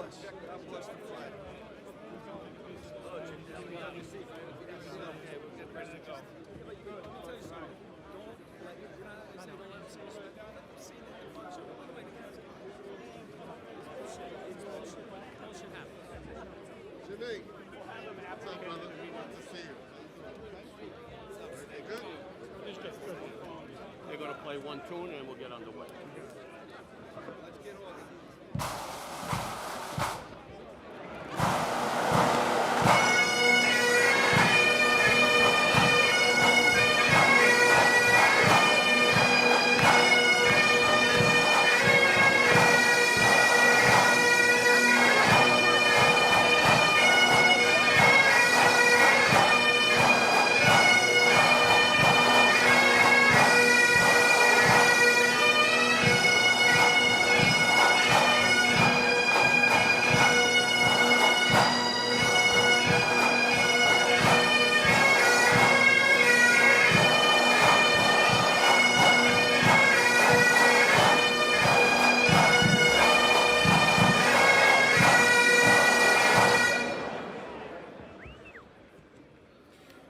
bless. God bless the flag. Jimmy, what's up, brother? Good to see you. You good? They're going to play one tune and we'll get underway. Let's get on.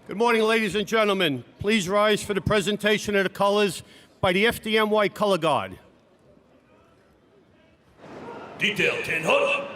Good morning, ladies and gentlemen. Please rise for the presentation of the colors by the FDNY Color Guard. Detail 10 hush.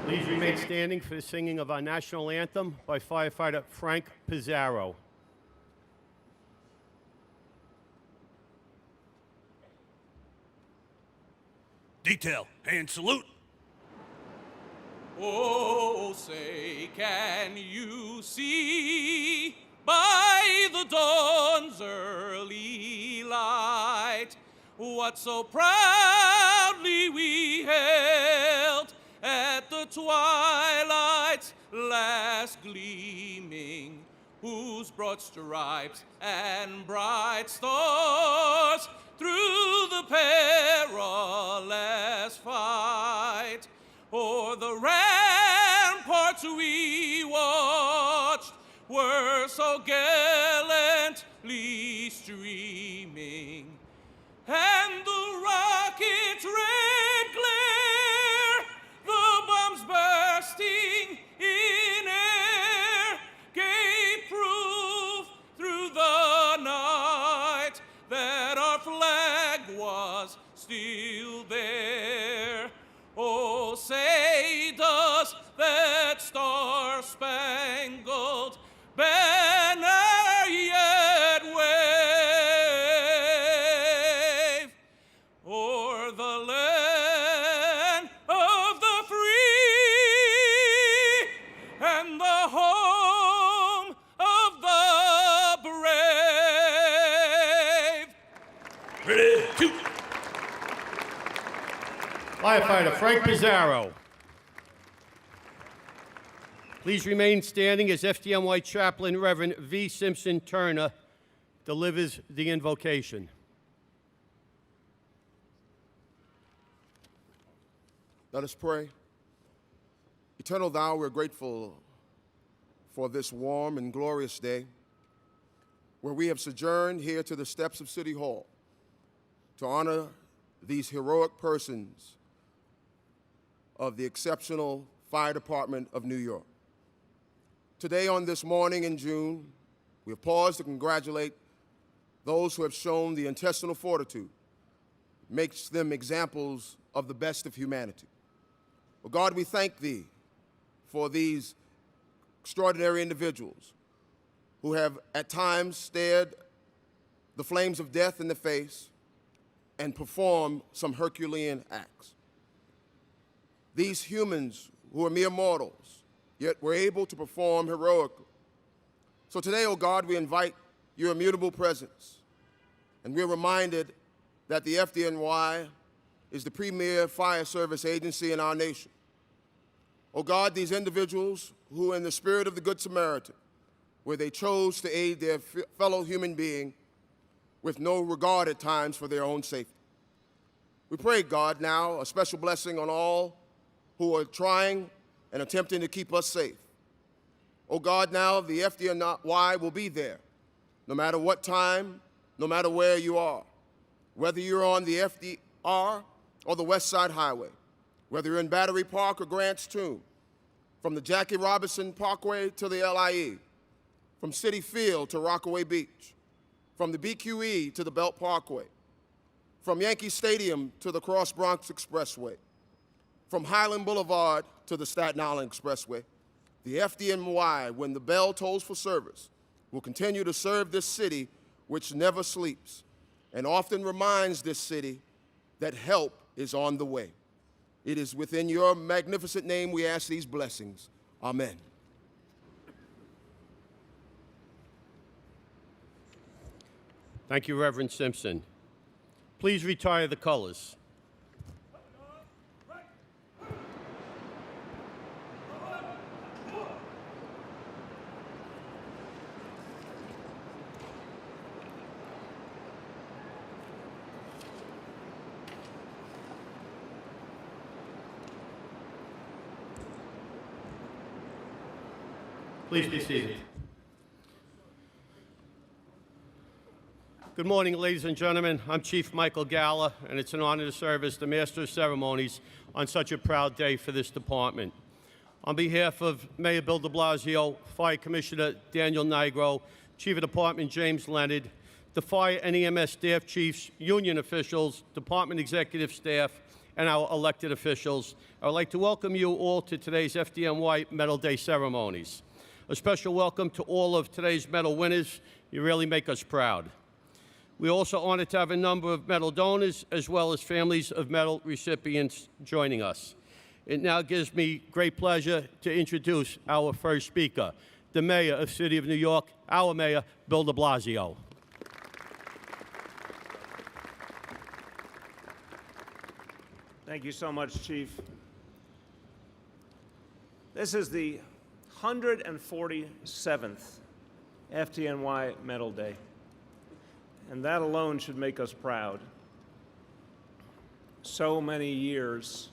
Please remain standing for the singing of our national anthem by Firefighter Frank Pizarro. Detail, hand salute. Oh, say, can you see by the dawn's early light what so proudly we held at the twilight's last gleaming, whose broad stripes and bright stars through the perilous fight o'er the ramparts we watched were so gallantly streaming, and the rocket's red glare, the bombs bursting in air, gave proof through the night that our flag was still there. Oh, say does that star-spangled banner yet wave o'er the land of the free and the home of the brave? Ready, two. Firefighter Frank Pizarro. Please remain standing as FDNY Chaplain Reverend V. Simpson Turner delivers the invocation. Let us pray. Eternal Thou, we're grateful for this warm and glorious day where we have sojourned here to the steps of City Hall to honor these heroic persons of the exceptional Fire Department of New York. Today, on this morning in June, we have paused to congratulate those who have shown the intestinal fortitude, makes them examples of the best of humanity. Well, God, we thank Thee for these extraordinary individuals who have at times stared the flames of death in the face and performed some Herculean acts. These humans who are mere mortals, yet were able to perform heroically, So today, O God, we invite your immutable presence, and we're reminded that the FDNY is the premier fire service agency in our nation. O God, these individuals who, in the spirit of the Good Samaritan, where they chose to aid their fellow human being with no regard at times for their own safety. We pray, God, now a special blessing on all who are trying and attempting to keep us safe. Oh God, now the FDNY will be there, no matter what time, no matter where you are, whether you're on the FDR or the West Side Highway, whether you're in Battery Park or Grant's Tomb, from the Jackie Robinson Parkway to the LIE, from Citi Field to Rockaway Beach, from the BQE to the Belt Parkway, from Yankee Stadium to the Cross Bronx Expressway, from Highland Boulevard to the Staten Island Expressway, the FDNY, when the bell tolls for service, will continue to serve this city which never sleeps and often reminds this city that help is on the way. It is within your magnificent name we ask these blessings. Amen. Thank you, Reverend Simpson. Please retire the colors. Please be seated. Good morning, ladies and gentlemen. I'm Chief Michael Gallagher, and it's an honor to serve as the Master of Ceremonies on such a proud day for this department. On behalf of Mayor Bill DeBlasio, Fire Commissioner Daniel Nigro, Chief of Department James Leonard, the Fire and EMS staff chiefs, union officials, department executive staff, and our elected officials, I would like to welcome you all to today's FDNY Medal Day ceremonies. A special welcome to all of today's medal winners. You really make us proud. We're also honored to have a number of medal donors as well as families of medal recipients joining us. It now gives me great pleasure to introduce our first speaker, the Mayor of the City of New York, our Mayor, Bill DeBlasio. Thank you so much, Chief. This is the 147th FDNY Medal Day, and that alone should make us proud. So many years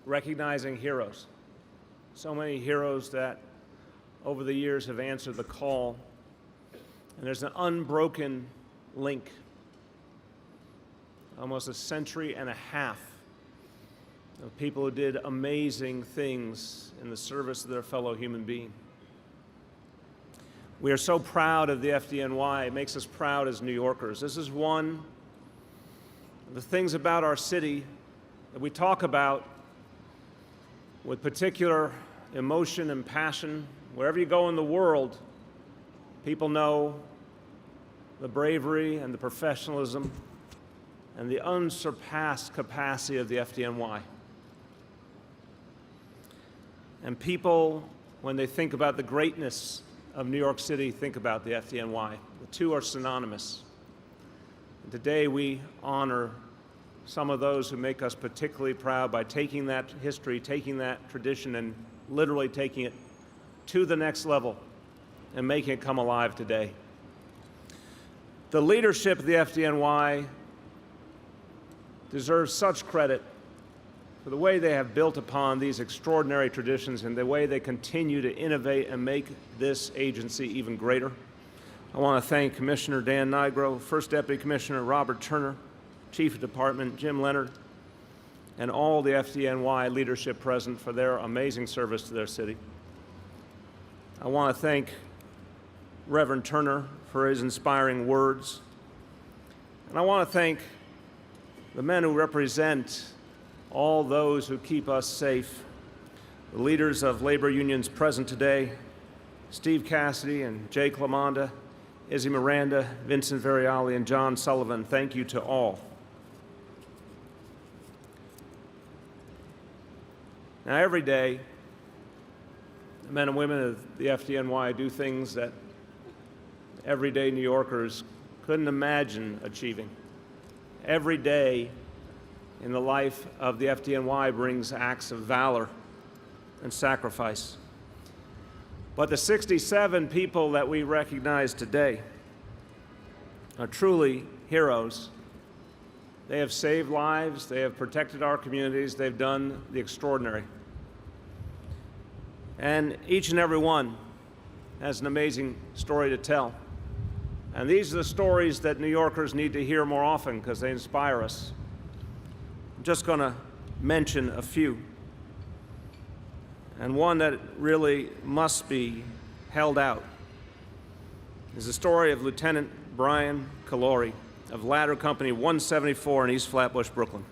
recognizing heroes, so many heroes that over the years have answered the call, and there's an unbroken link, almost a century and a half of people who did amazing things in the service of their fellow human being. We are so proud of the FDNY. It makes us proud as New Yorkers. This is one of the things about our city that we talk about with particular emotion and passion. Wherever you go in the world, people know the bravery and the professionalism and the unsurpassed capacity of the FDNY. And people, when they think about the greatness of New York City, think about the FDNY. The two are synonymous. And today we honor some of those who make us particularly proud by taking that history, taking that tradition, and literally taking it to the next level and making it come alive today. The leadership of the FDNY deserves such credit for the way they have built upon these extraordinary traditions and the way they continue to innovate and make this agency even greater. I want to thank Commissioner Dan Nigro, First Deputy Commissioner Robert Turner, Chief of Department Jim Leonard, and all the FDNY leadership present for their amazing service to their city. I want to thank Reverend Turner for his inspiring words. And I want to thank the men who represent all those who keep us safe, the leaders of labor unions present today, Steve Cassidy and Jay Clamonda, Izzy Miranda, Vincent Variali, and John Sullivan. Thank you to all. Now, every day, the men and women of the FDNY do things that everyday New Yorkers couldn't imagine achieving. Every day in the life of the FDNY brings acts of valor and sacrifice. But the 67 people that we recognize today are truly heroes. They have saved lives, they have protected our communities, they've done the extraordinary. And each and every one has an amazing story to tell. And these are the stories that New Yorkers need to hear more often because they inspire us. I'm just going to mention a few. And one that really must be held out is the story of Lieutenant Brian Calori of Ladder Company 174 in East Flatbush, Brooklyn.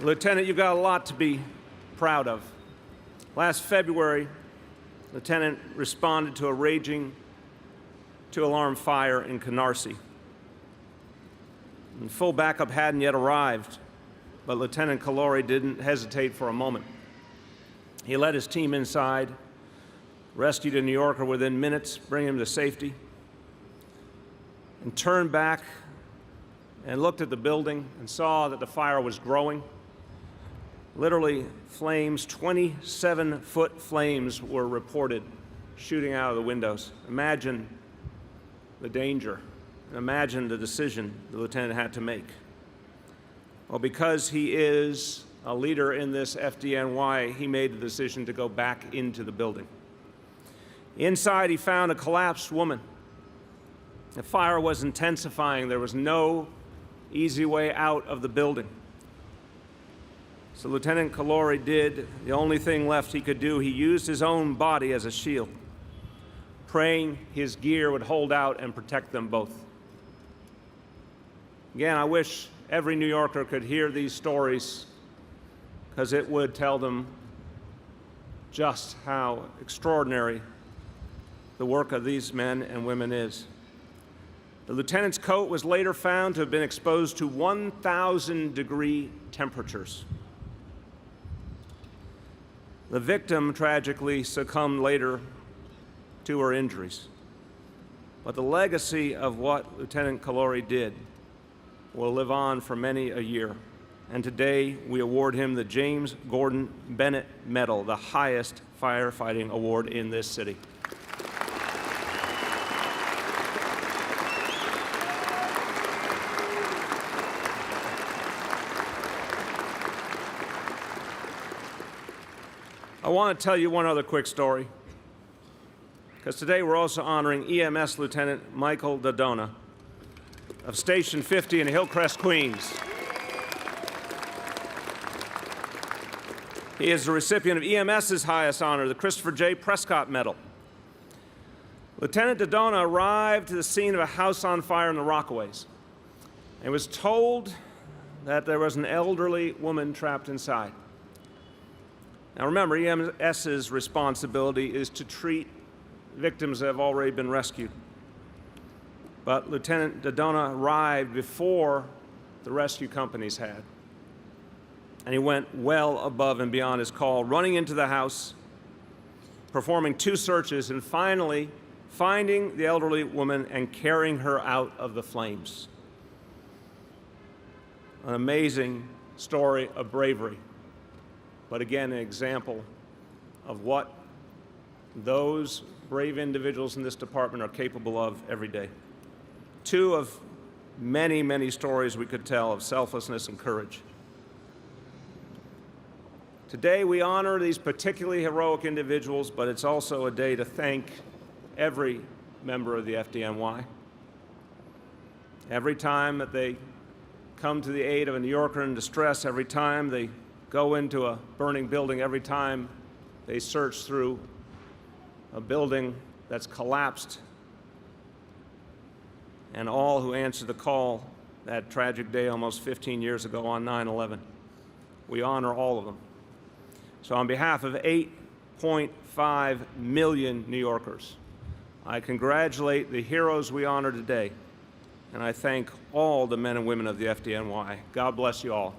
Lieutenant, you've got a lot to be proud of. Last February, Lieutenant responded to a raging two-alarm fire in Canarsie. And full backup hadn't yet arrived, but Lieutenant Calori didn't hesitate for a moment. He led his team inside, rescued a New Yorker within minutes, bringing him to safety, and turned back and looked at the building and saw that the fire was growing. Literally, flames, 27-foot flames were reported shooting out of the windows. Imagine the danger, and imagine the decision the lieutenant had to make. Well, because he is a leader in this FDNY, he made the decision to go back into the building. Inside, he found a collapsed woman. The fire was intensifying. There was no easy way out of the building. So Lieutenant Calori did the only thing left he could do. He used his own body as a shield, praying his gear would hold out and protect them both. Again, I wish every New Yorker could hear these stories because it would tell them just how extraordinary the work of these men and women is. The lieutenant's coat was later found to have been exposed to 1,000-degree temperatures. The victim tragically succumbed later to her injuries. But the legacy of what Lieutenant Calori did will live on for many a year. And today we award him the James Gordon Bennett Medal, the highest firefighting award in this city. I want to tell you one other quick story, because today we're also honoring EMS Lieutenant Michael Doona of Station 50 in Hillcrest, Queens. He is the recipient of EMS's highest honor, the Christopher J. Prescott Medal. Lieutenant Doona arrived to the scene of a house on fire in the Rockaways and was told that there was an elderly woman trapped inside. Now remember, EMS's responsibility is to treat victims that have already been rescued. But Lieutenant Doona arrived before the rescue companies had. And he went well above and beyond his call, running into the house, performing 2 searches, and finally finding the elderly woman and carrying her out of the flames. An amazing story of bravery. But again, an example of what those brave individuals in this department are capable of every day. 2 of many, many stories we could tell of selflessness and courage. Today, we honor these particularly heroic individuals, but it's also a day to thank every member of the FDNY. Every time that they come to the aid of a New Yorker in distress, every time they go into a burning building, every time they search through a building that's collapsed, and all who answered the call that tragic day almost 15 years ago on 9/11. we honor all of them. So on behalf of 8.5 million New Yorkers, I congratulate the heroes we honor today, and I thank all the men and women of the FDNY. God bless you all.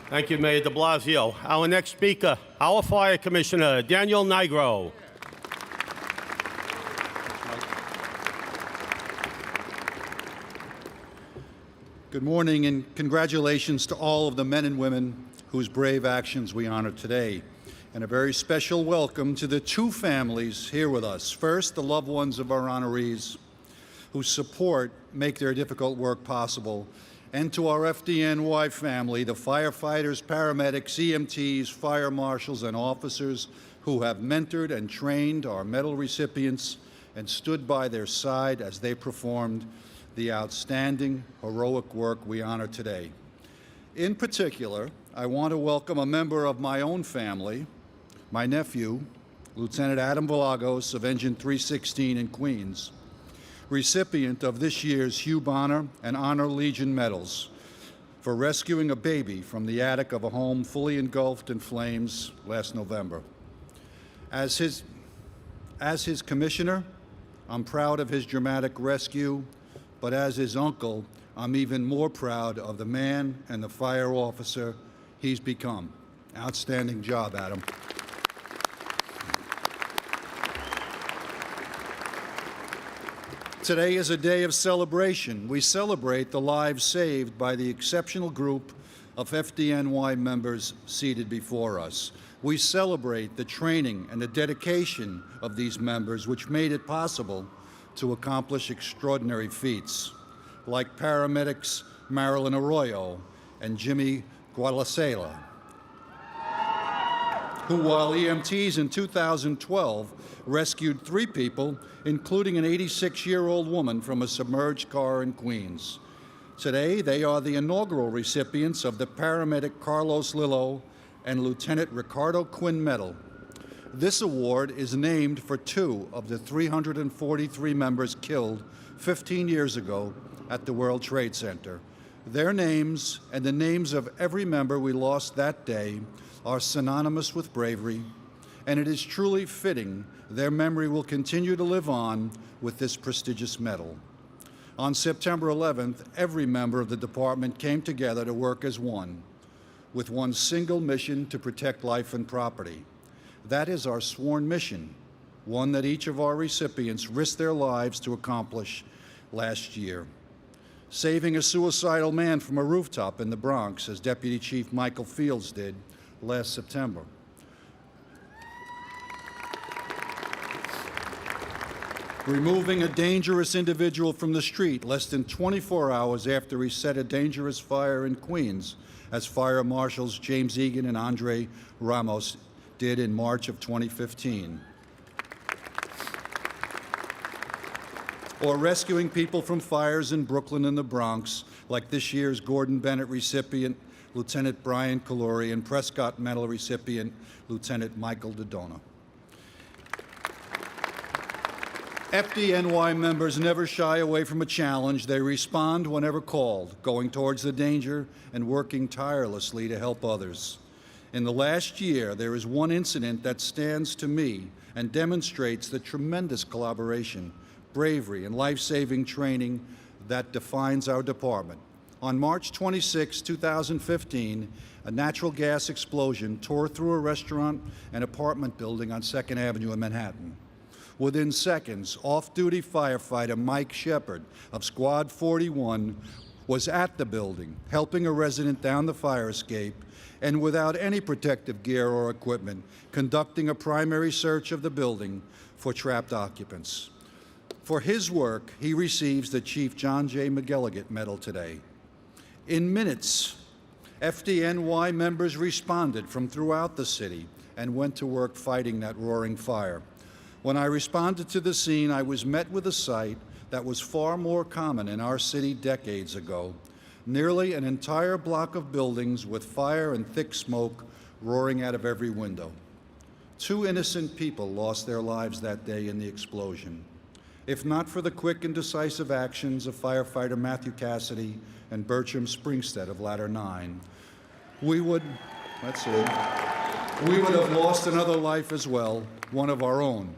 Thank you, Mayor DeBlasio. Our next speaker, our Fire Commissioner, Daniel Nigro. Good morning and congratulations to all of the men and women whose brave actions we honor today. And a very special welcome to the two families here with us. First, the loved ones of our honorees whose support make their difficult work possible. And to our FDNY family, the firefighters, paramedics, EMTs, fire marshals, and officers who have mentored and trained our medal recipients and stood by their side as they performed the outstanding, heroic work we honor today. In particular, I want to welcome a member of my own family, my nephew, Lieutenant Adam Vilagos of Engine 316 in Queens, recipient of this year's Hugh Bonner and Honor Legion medals for rescuing a baby from the attic of a home fully engulfed in flames last November. As his commissioner, I'm proud of his dramatic rescue, but as his uncle, I'm even more proud of the man and the fire officer he's become. Outstanding job, Adam. Today is a day of celebration. We celebrate the lives saved by the exceptional group of FDNY members seated before us. We celebrate the training and the dedication of these members, which made it possible to accomplish extraordinary feats, like paramedics Marilyn Arroyo and Jimmy Guadalacela, who, while EMTs in 2012, rescued 3 people, including an 86-year-old woman from a submerged car in Queens. Today, they are the inaugural recipients of the paramedic Carlos Lulo and Lieutenant Ricardo Quinn Medal. This award is named for 2 of the 343 members killed 15 years ago at the World Trade Center. Their names and the names of every member we lost that day are synonymous with bravery, and it is truly fitting their memory will continue to live on with this prestigious medal. On September 11th, every member of the department came together to work as one, with one single mission to protect life and property. That is our sworn mission, one that each of our recipients risked their lives to accomplish last year. Saving a suicidal man from a rooftop in the Bronx, as Deputy Chief Michael Fields did last September. Removing a dangerous individual from the street less than 24 hours after he set a dangerous fire in Queens, as Fire Marshals James Egan and Andre Ramos did in March of 2015. Or rescuing people from fires in Brooklyn and the Bronx, like this year's Gordon Bennett recipient, Lieutenant Brian Kaluri, and Prescott Medal recipient, Lieutenant Michael Doona. FDNY members never shy away from a challenge. They respond whenever called, going towards the danger and working tirelessly to help others. In the last year, there is one incident that stands to me and demonstrates the tremendous collaboration, bravery, and life-saving training that defines our department. On March 26, 2015, a natural gas explosion tore through a restaurant and apartment building on 2nd Avenue in Manhattan. Within seconds, off-duty firefighter Mike Shepard of Squad 41 was at the building, helping a resident down the fire escape, and without any protective gear or equipment, conducting a primary search of the building for trapped occupants. For his work, he receives the Chief John J. McGilligan Medal today. In minutes, FDNY members responded from throughout the city and went to work fighting that roaring fire. When I responded to the scene, I was met with a sight that was far more common in our city decades ago. Nearly an entire block of buildings with fire and thick smoke roaring out of every window. 2 innocent people lost their lives that day in the explosion. If not for the quick and decisive actions of firefighter Matthew Cassidy and Bertram Springstead of Ladder 9, we would have lost another life as well, one of our own.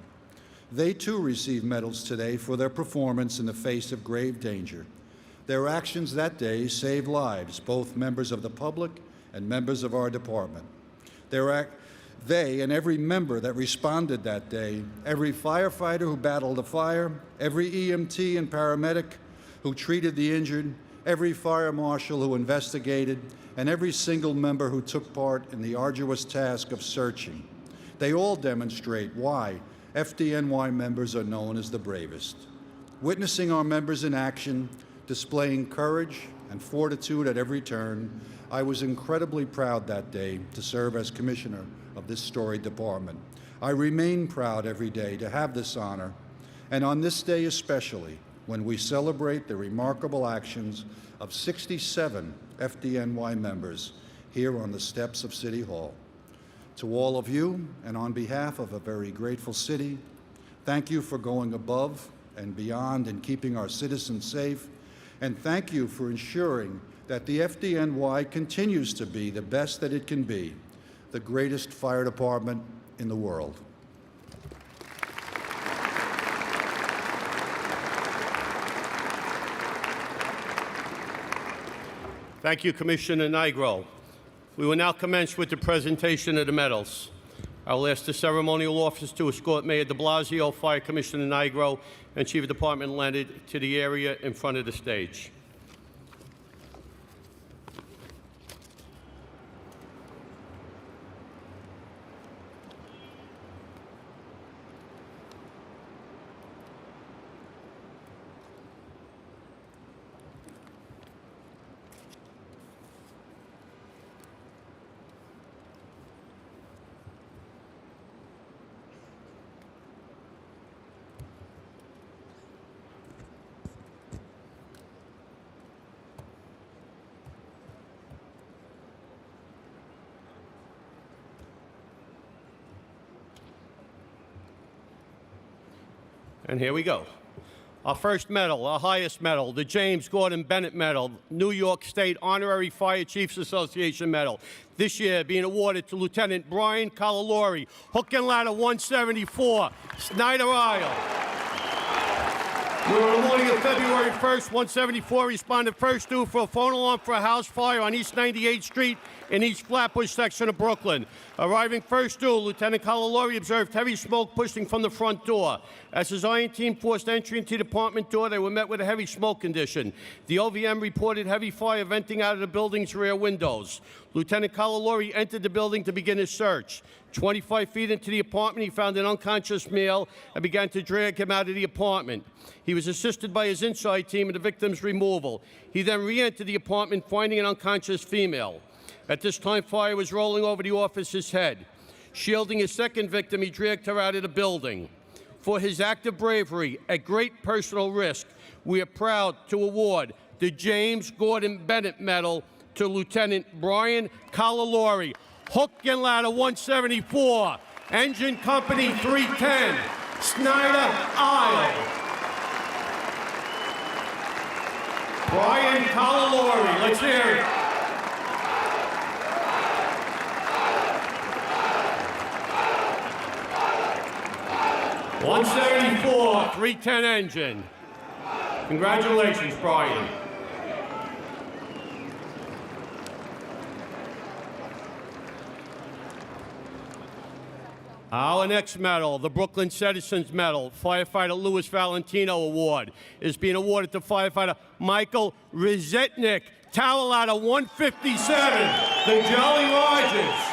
They too receive medals today for their performance in the face of grave danger. Their actions that day saved lives, both members of the public and members of our department. They and every member that responded that day, every firefighter who battled a fire, every EMT and paramedic who treated the injured, every fire marshal who investigated, and every single member who took part in the arduous task of searching. They all demonstrate why FDNY members are known as the bravest. Witnessing our members in action, displaying courage and fortitude at every turn, I was incredibly proud that day to serve as commissioner of this storied department. I remain proud every day to have this honor, and on this day especially, when we celebrate the remarkable actions of 67 FDNY members here on the steps of City Hall. To all of you, and on behalf of a very grateful city, thank you for going above and beyond in keeping our citizens safe, and thank you for ensuring that the FDNY continues to be the best that it can be, the greatest fire department in the world. Thank you, Commissioner Nigro. We will now commence with the presentation of the medals. I will ask the ceremonial officers to escort Mayor DeBlasio, Fire Commissioner Nigro, and Chief of Department Leonard to the area in front of the stage. And here we go. Our first medal, our highest medal, the James Gordon Bennett Medal, New York State Honorary Fire Chiefs Association Medal. This year being awarded to Lieutenant Brian Calalori, Hook and Ladder 174, Snyder Isle. On the morning of February 1st, 174 responded first due for a phone alarm for a house fire on East 98th Street in East Flatbush section of Brooklyn. Arriving first due, Lieutenant Calalori observed heavy smoke pushing from the front door. As his iron team forced entry into the apartment door, they were met with a heavy smoke condition. The OVM reported heavy fire venting out of the building's rear windows. Lieutenant Calalori entered the building to begin his search. 25 feet into the apartment, he found an unconscious male and began to drag him out of the apartment. He was assisted by his inside team in the victim's removal. He then re-entered the apartment, finding an unconscious female. At this time, fire was rolling over the officer's head. Shielding his second victim, he dragged her out of the building. For his act of bravery, at great personal risk, we are proud to award the James Gordon Bennett Medal to Lieutenant Brian Calalori, Hook and Ladder 174, Engine Company 310, Snyder Isle. Brian Calalori, let's hear it. .174, 310 engine. Congratulations, Brian. Our next medal, the Brooklyn Citizens Medal, Firefighter Louis Valentino Award, is being awarded to Firefighter Michael Resnik, Tower Ladder 157, the Jolly Rogers.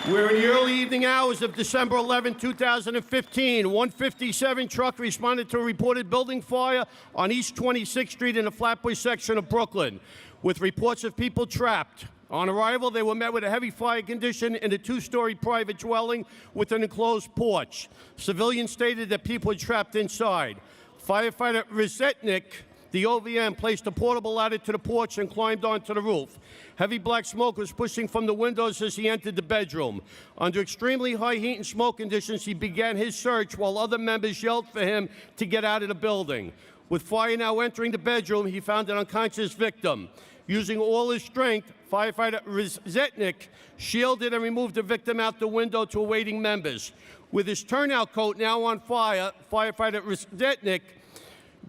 We're in the early evening hours of December 11, 2015. 157 truck responded to a reported building fire on East 26th Street in the Flatbush section of Brooklyn, with reports of people trapped. On arrival, they were met with a heavy fire condition in a two-story private dwelling with an enclosed porch. Civilians stated that people were trapped inside. Firefighter Resnik The OVM placed a portable ladder to the porch and climbed onto the roof. Heavy black smoke was pushing from the windows as he entered the bedroom. Under extremely high heat and smoke conditions, he began his search while other members yelled for him to get out of the building. With fire now entering the bedroom, he found an unconscious victim. Using all his strength, firefighter Resnik shielded and removed the victim out the window to awaiting members. With his turnout coat now on fire, firefighter Resnik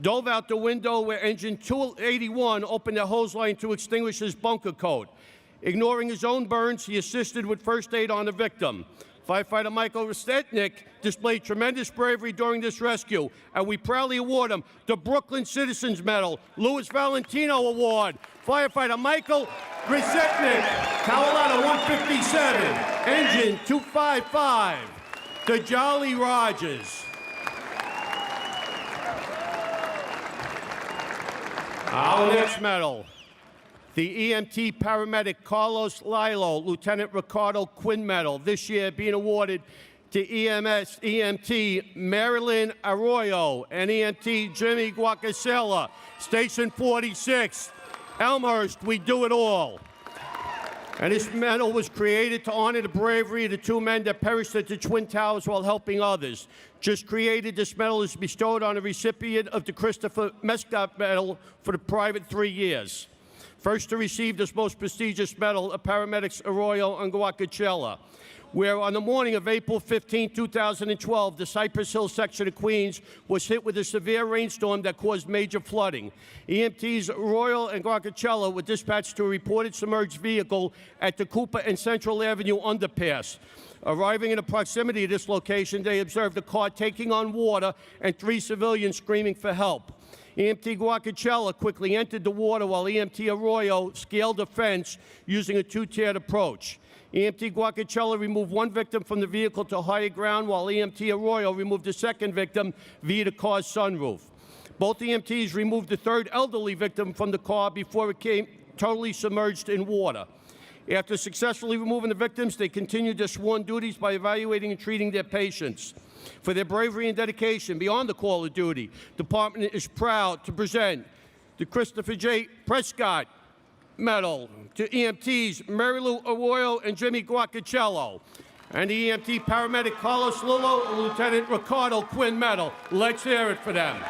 dove out the window where engine 281 opened a hose line to extinguish his bunker coat. Ignoring his own burns, he assisted with first aid on the victim. Firefighter Michael Resnik displayed tremendous bravery during this rescue, and we proudly award him the Brooklyn Citizens Medal, Louis Valentino Award. Firefighter Michael Resnik, Carolina 157, engine 255, the Jolly Rogers. Our next medal, the EMT paramedic Carlos Lilo, Lieutenant Ricardo Quinn Medal, this year being awarded to EMT Marilyn Arroyo and EMT Jimmy Guacasella, Station 46, Elmhurst, we do it all. And this medal was created to honor the bravery of the two men that perished at the Twin Towers while helping others. Just created, this medal is bestowed on the recipient of the Christopher Mescott Medal for the private 3 years. First to receive this most prestigious medal are paramedics Arroyo and Guacacella, where on the morning of April 15, 2012, the Cypress Hill section of Queens was hit with a severe rainstorm that caused major flooding. EMTs Arroyo and Guacacella were dispatched to a reported submerged vehicle at the Cooper and Central Avenue underpass. Arriving in the proximity of this location, they observed a car taking on water and 3 civilians screaming for help. EMT Guacacella quickly entered the water while EMT Arroyo scaled a fence using a 2-tiered approach. EMT Guacacella removed 1 victim from the vehicle to higher ground, while EMT Arroyo removed the 2nd victim via the car's sunroof. Both EMTs removed the 3rd elderly victim from the car before it came totally submerged in water. After successfully removing the victims, they continued their sworn duties by evaluating and treating their patients. For their bravery and dedication beyond the call of duty, the department is proud to present the Christopher J. Prescott Medal to EMTs Mary Lou Arroyo and Jimmy Guacacello, and the EMT paramedic Carlos Lulo and Lieutenant Ricardo Quinn Medal. Let's hear it for them.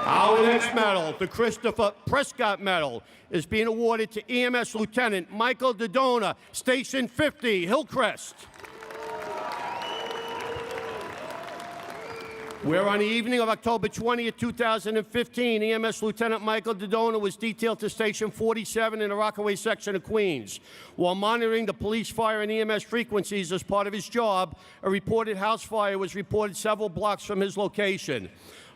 Our next medal, the Christopher Prescott Medal, is being awarded to EMS Lieutenant Michael Doona, Station 50, Hillcrest. Where on the evening of October 20th, 2015, EMS Lieutenant Michael Doona was detailed to Station 47 in the Rockaway section of Queens. While monitoring the police, fire, and EMS frequencies as part of his job, a reported house fire was reported several blocks from his location.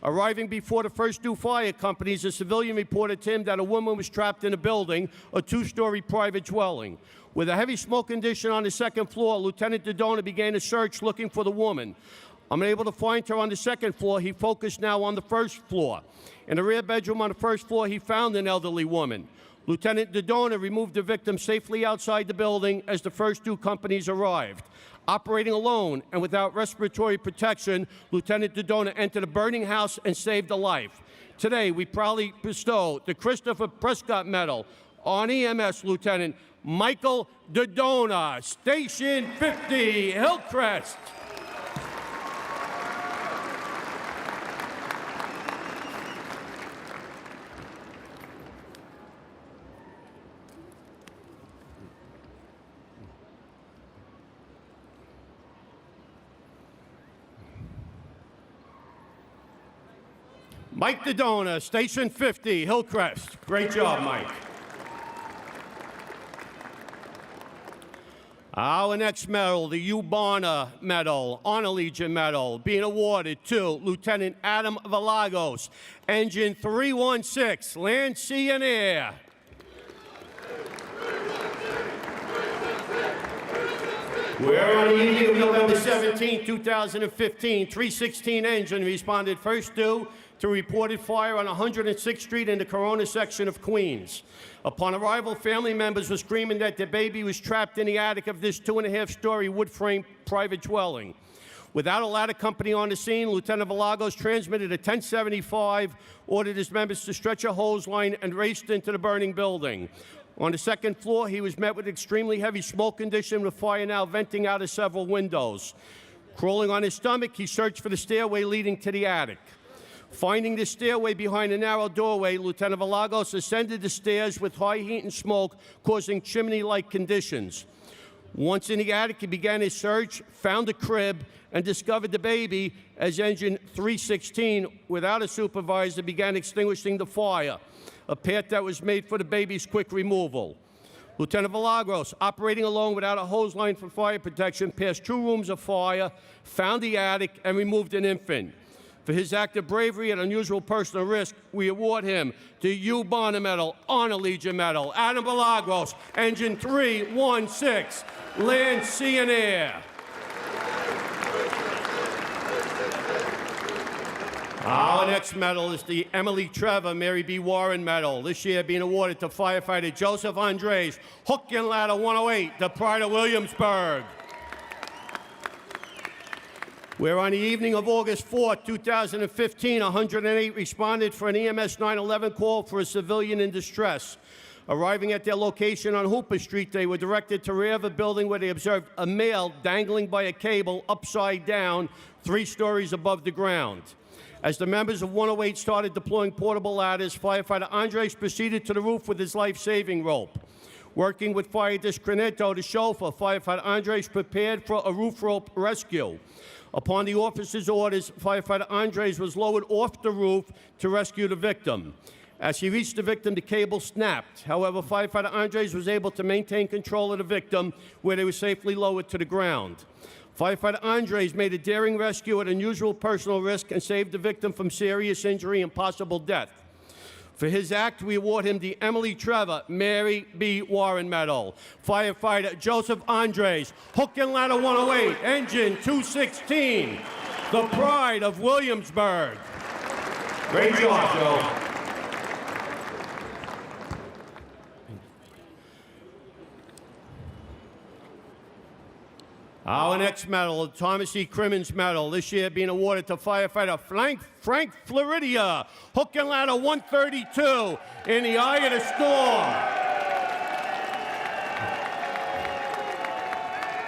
Arriving before the first 2 fire companies, a civilian reported to him that a woman was trapped in a building, a 2-story private dwelling. With a heavy smoke condition on the 2nd floor, Lieutenant Doona began a search looking for the woman. Unable to find her on the 2nd floor, he focused now on the 1st floor. In the rear bedroom on the 1st floor, he found an elderly woman. Lieutenant Doona removed the victim safely outside the building as the first 2 companies arrived. Operating alone and without respiratory protection, Lieutenant Doona entered a burning house and saved a life. Today, we proudly bestow the Christopher Prescott Medal on EMS Lieutenant Michael Doona, Station 50, Hillcrest. Mike Doona, Station 50, Hillcrest. Great job, Mike. Our next medal, the U-Bonner Medal, Honor Legion Medal, being awarded to Lieutenant Adam Vilagos, Engine 316, Land, Sea, and Air. Where on the evening of November 17, 2015, 316 engine responded first due to reported fire on 106th Street in the Corona section of Queens. Upon arrival, family members were screaming that their baby was trapped in the attic of this 2.5-story wood-frame private dwelling. Without a ladder company on the scene, Lieutenant Villalobos transmitted a 1075, ordered his members to stretch a hose line, and raced into the burning building. On the second floor, he was met with extremely heavy smoke condition, with fire now venting out of several windows. Crawling on his stomach, he searched for the stairway leading to the attic. Finding the stairway behind a narrow doorway, Lieutenant Villalobos ascended the stairs with high heat and smoke, causing chimney-like conditions. Once in the attic, he began his search, found a crib, and discovered the baby as Engine 316, without a supervisor, began extinguishing the fire, a path that was made for the baby's quick removal. Lieutenant Villalobos, operating alone without a hose line for fire protection, passed 2 rooms of fire, found the attic, and removed an infant. For his act of bravery at unusual personal risk, we award him the U Bonner Medal, Honor Legion Medal. Adam Villalobos, Engine 316, Land, Sea, and Air. Our next medal is the Emily Trevor Mary B. Warren Medal, this year being awarded to firefighter Joseph Andres, Hook and Ladder 108, the Pride of Williamsburg. Where on the evening of August 4, 2015, 108 responded for an EMS 911 call for a civilian in distress. Arriving at their location on Hooper Street, they were directed to rear of a building where they observed a male dangling by a cable upside down 3 stories above the ground. As the members of 108 started deploying portable ladders, firefighter Andres proceeded to the roof with his life-saving rope. Working with Fire Discreneto, the chauffeur, firefighter Andres prepared for a roof rope rescue. Upon the officer's orders, firefighter Andres was lowered off the roof to rescue the victim. As he reached the victim, the cable snapped. However, firefighter Andres was able to maintain control of the victim, where they were safely lowered to the ground. Firefighter Andres made a daring rescue at unusual personal risk and saved the victim from serious injury and possible death. For his act, we award him the Emily Trevor Mary B. Warren Medal. Firefighter Joseph Andres, Hook and Ladder 108, Engine 216, the Pride of Williamsburg. Great job, Joe. Our next medal, the Thomas E. Crimmins Medal, this year being awarded to firefighter Frank Floridia, Hook and Ladder 132, in the eye of the storm.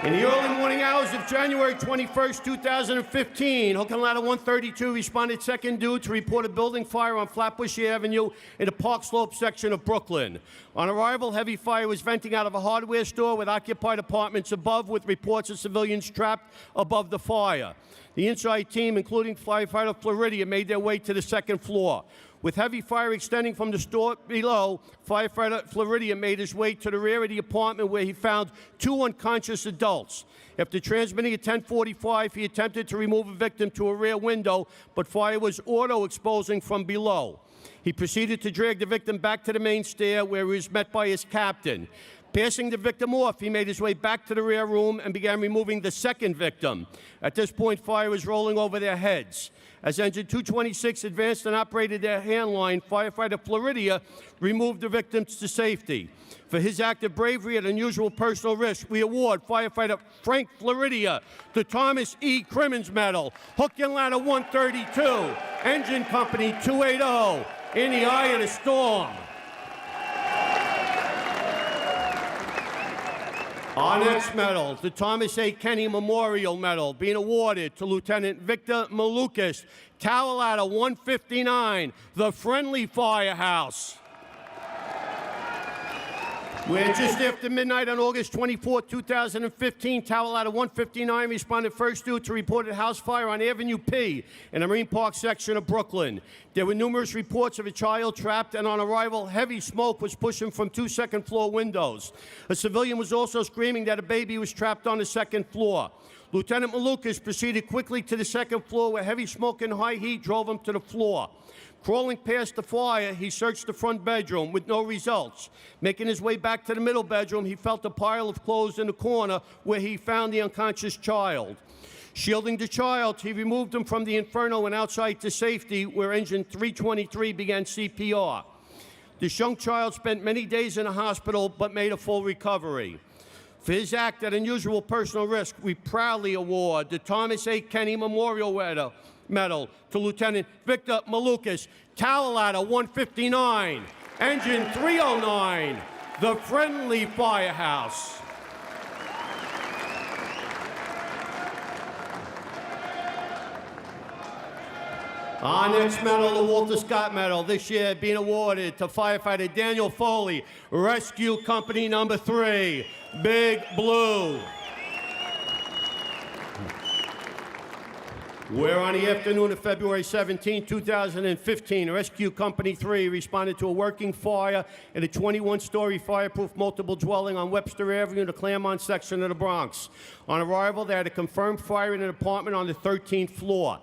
In the early morning hours of January 21st, 2015, Hook and Ladder 132 responded second due to report a building fire on Flatbush Avenue in the Park Slope section of Brooklyn. On arrival, heavy fire was venting out of a hardware store with occupied apartments above, with reports of civilians trapped above the fire. The inside team, including firefighter Floridia, made their way to the second floor. With heavy fire extending from the store below, firefighter Floridia made his way to the rear of the apartment, where he found 2 unconscious adults. After transmitting at 10:45, he attempted to remove a victim to a rear window, but fire was auto-exposing from below. He proceeded to drag the victim back to the main stair, where he was met by his captain. Passing the victim off, he made his way back to the rear room and began removing the second victim. At this point, fire was rolling over their heads. As Engine 226 advanced and operated their hand line, firefighter Floridia removed the victims to safety. For his act of bravery at unusual personal risk, we award firefighter Frank Floridia the Thomas E. Crimmins Medal, Hook and Ladder 132, Engine Company 280, in the eye of the storm. Our next medal, the Thomas A. Kenny Memorial Medal, being awarded to Lieutenant Victor Malukas, Tower Ladder 159, the Friendly Firehouse. Where just after midnight on August 24, 2015, Tower Ladder 159 responded first due to reported house fire on Avenue P in the Marine Park section of Brooklyn. There were numerous reports of a child trapped, and on arrival, heavy smoke was pushing from 2 second-floor windows. A civilian was also screaming that a baby was trapped on the second floor. Lieutenant Malukas proceeded quickly to the second floor, where heavy smoke and high heat drove him to the floor. Crawling past the fire, he searched the front bedroom with no results. Making his way back to the middle bedroom, he felt a pile of clothes in the corner, where he found the unconscious child. Shielding the child, he removed him from the inferno and outside to safety, where Engine 323 began CPR. This young child spent many days in a hospital but made a full recovery. For his act at unusual personal risk, we proudly award the Thomas A. Kenny Memorial Medal to Lieutenant Victor Malukas, Tower Ladder 159, Engine 309, the Friendly Firehouse. Our next medal, the Walter Scott Medal, this year being awarded to firefighter Daniel Foley, Rescue Company number 3, Big Blue. Where on the afternoon of February 17, 2015, Rescue Company 3 responded to a working fire in a 21-story fireproof multiple dwelling on Webster Avenue in the Claremont section of the Bronx. On arrival, they had a confirmed fire in an apartment on the 13th floor.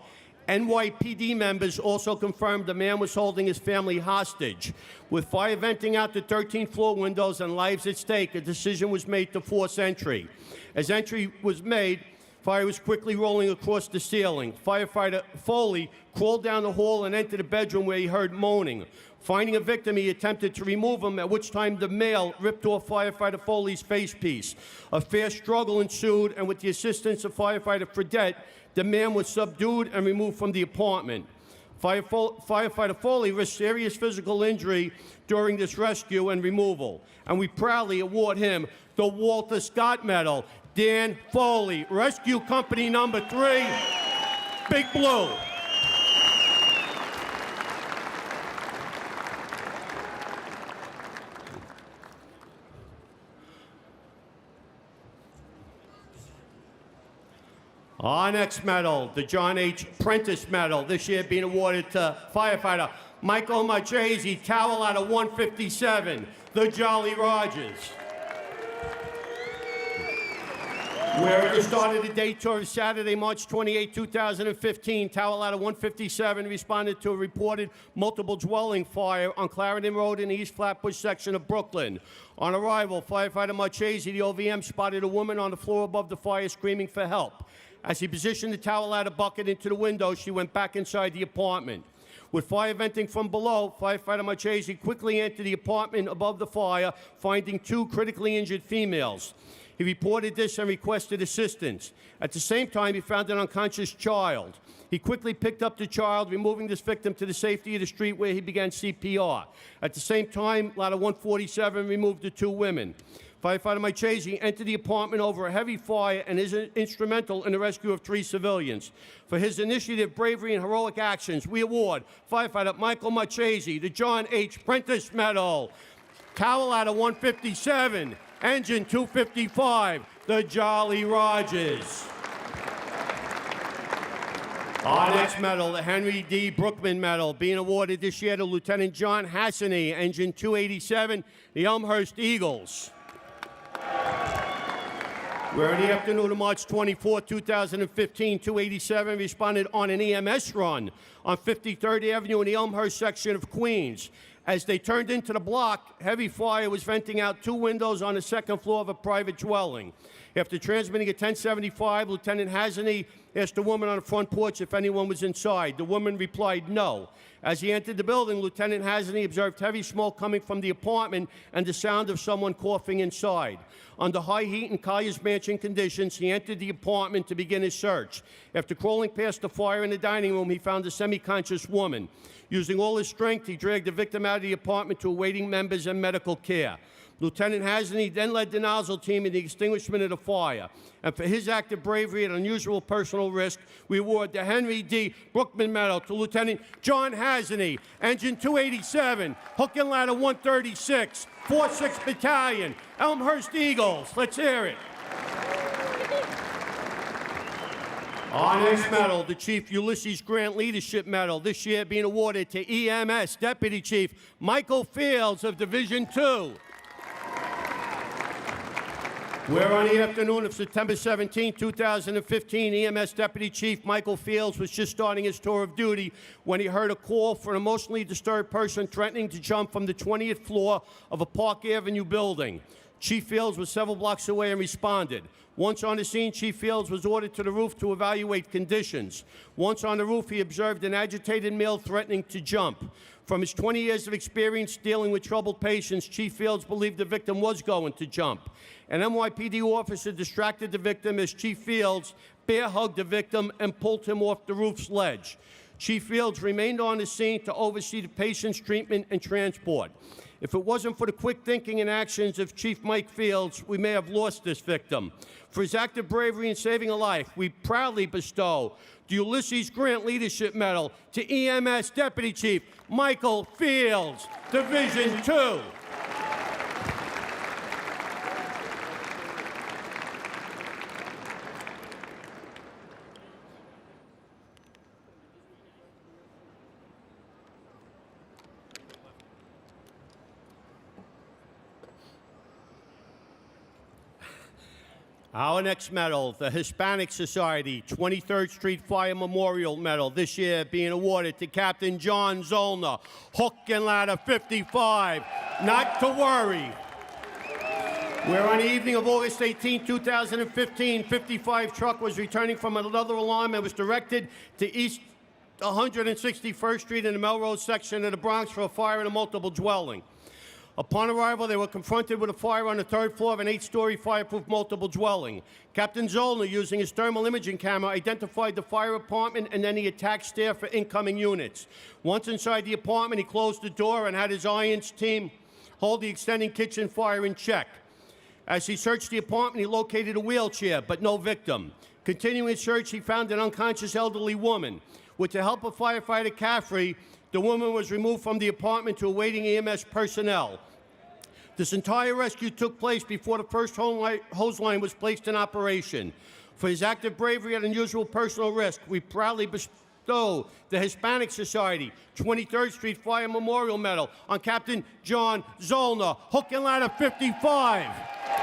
NYPD members also confirmed the man was holding his family hostage. With fire venting out the 13th floor windows and lives at stake, a decision was made to force entry. As entry was made, fire was quickly rolling across the ceiling. Firefighter Foley crawled down the hall and entered the bedroom where he heard moaning. Finding a victim, he attempted to remove him, at which time the male ripped off Firefighter Foley's facepiece. A fair struggle ensued, and with the assistance of Firefighter Fredette, the man was subdued and removed from the apartment. Firefighter Foley risked serious physical injury during this rescue and removal, and we proudly award him the Walter Scott Medal. Dan Foley, Rescue Company number 3, Big Blue. Our next medal, the John H. Prentice Medal, this year being awarded to firefighter Michael Mazy, Tower Ladder 157, the Jolly Rogers. Where at the start of the day tour of Saturday, March 28, 2015, Tower Ladder 157 responded to a reported multiple dwelling fire on Clarendon Road in the East Flatbush section of Brooklyn. On arrival, firefighter Marchese, the OVM, spotted a woman on the floor above the fire screaming for help. As he positioned the tower ladder bucket into the window, she went back inside the apartment. With fire venting from below, firefighter Marchese quickly entered the apartment above the fire, finding 2 critically injured females. He reported this and requested assistance. At the same time, he found an unconscious child. He quickly picked up the child, removing this victim to the safety of the street where he began CPR. At the same time, Ladder 147 removed the 2 women. Firefighter Marchese entered the apartment over a heavy fire and is instrumental in the rescue of 3 civilians. For his initiative, bravery, and heroic actions, we award Firefighter Michael Marchese the John H. Prentice Medal, Tower Ladder 157, Engine 255, the Jolly Rogers. Our next medal, the Henry D. Brookman Medal, being awarded this year to Lieutenant John Hassany, Engine 287, the Elmhurst Eagles. Where in the afternoon of March 24, 2015, 287 responded on an EMS run on 53rd Avenue in the Elmhurst section of Queens. As they turned into the block, heavy fire was venting out 2 windows on the 2nd floor of a private dwelling. After transmitting at 1075, Lieutenant Hassany asked the woman on the front porch if anyone was inside. The woman replied no. As he entered the building, Lieutenant Hassany observed heavy smoke coming from the apartment and the sound of someone coughing inside. Under high heat and Collier's Mansion conditions, he entered the apartment to begin his search. After crawling past the fire in the dining room, he found a semi-conscious woman. Using all his strength, he dragged the victim out of the apartment to awaiting members and medical care. Lieutenant Hassany then led the nozzle team in the extinguishment of the fire. And for his act of bravery at unusual personal risk, we award the Henry D. Brookman Medal to Lieutenant John Hassany, Engine 287, Hook and Ladder 136, 4th Battalion, Elmhurst Eagles. Let's hear it. Our next medal, the Chief Ulysses Grant Leadership Medal, this year being awarded to EMS Deputy Chief Michael Fields of Division 2. Where on the afternoon of September 17, 2015, EMS Deputy Chief Michael Fields was just starting his tour of duty when he heard a call for an emotionally disturbed person threatening to jump from the 20th floor of a Park Avenue building. Chief Fields was several blocks away and responded. Once on the scene, Chief Fields was ordered to the roof to evaluate conditions. Once on the roof, he observed an agitated male threatening to jump. From his 20 years of experience dealing with troubled patients, Chief Fields believed the victim was going to jump. An NYPD officer distracted the victim as Chief Fields bear hugged the victim and pulled him off the roof's ledge. Chief Fields remained on the scene to oversee the patient's treatment and transport. If it wasn't for the quick thinking and actions of Chief Mike Fields, we may have lost this victim. For his act of bravery in saving a life, we proudly bestow the Ulysses Grant Leadership Medal to EMS Deputy Chief Michael Fields, Division 2. Our next medal, the Hispanic Society 23rd Street Fire Memorial Medal, this year being awarded to Captain John Zola, hook and ladder 55. Not to worry. Where on the evening of August 18, 2015, 55 truck was returning from another alarm and was directed to East 161st Street in the Melrose section of the Bronx for a fire in a multiple dwelling. Upon arrival, they were confronted with a fire on the third floor of an 8-story fireproof multiple dwelling. Captain Zola, using his thermal imaging camera, identified the fire apartment and then he attacked staff for incoming units. Once inside the apartment, he closed the door and had his IONS team hold the extending kitchen fire in check. As he searched the apartment, he located a wheelchair, but no victim. Continuing his search, he found an unconscious elderly woman. With the help of firefighter Caffrey, the woman was removed from the apartment to awaiting EMS personnel. This entire rescue took place before the first hose line was placed in operation. For his act of bravery at unusual personal risk, we proudly bestow the Hispanic Society 23rd Street Fire Memorial Medal on Captain John Zola, hook and ladder 55,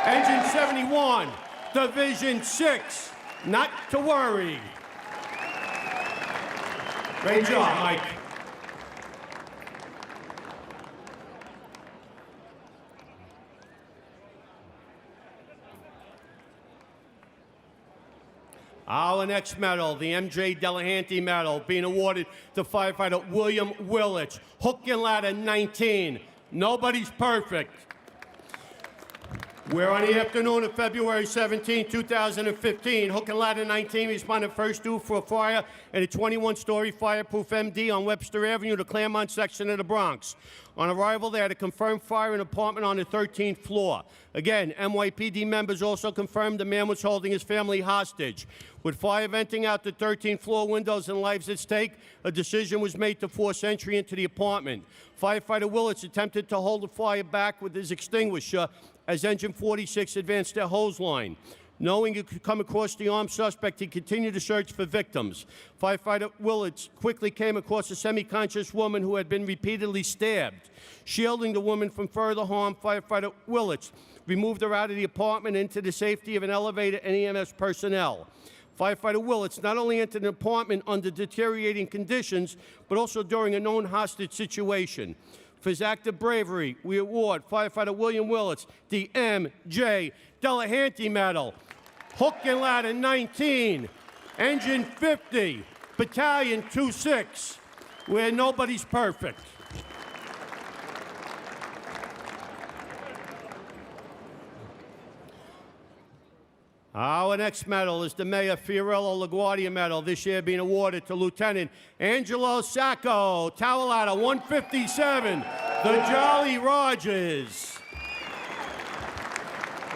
engine 71, Division 6. Not to worry. Great job, Mike. Our next medal, the M.J. Delahanty Medal, being awarded to firefighter William Willet, hook and ladder 19. Nobody's perfect. Where on the afternoon of February 17, 2015, hook and ladder 19 responded first due for a fire in a 21-story fireproof MD on Webster Avenue, the Claremont section of the Bronx. On arrival, they had a confirmed fire in an apartment on the 13th floor. Again, NYPD members also confirmed the man was holding his family hostage. With fire venting out the 13th floor windows and lives at stake, a decision was made to force entry into the apartment. Firefighter Willets attempted to hold the fire back with his extinguisher as Engine 46 advanced their hose line. Knowing he could come across the armed suspect, he continued to search for victims. Firefighter Willets quickly came across a semi-conscious woman who had been repeatedly stabbed. Shielding the woman from further harm, Firefighter Willets removed her out of the apartment into the safety of an elevator and EMS personnel. Firefighter Willets not only entered an apartment under deteriorating conditions, but also during a known hostage situation. For his act of bravery, we award Firefighter William Willets the M.J. Delahanty Medal, hook and ladder 19, engine 50, battalion 26, where nobody's perfect. Our next medal is the Mayor Fiorello LaGuardia Medal, this year being awarded to Lieutenant Angelo Sako, tower ladder 157, the Jolly Rogers.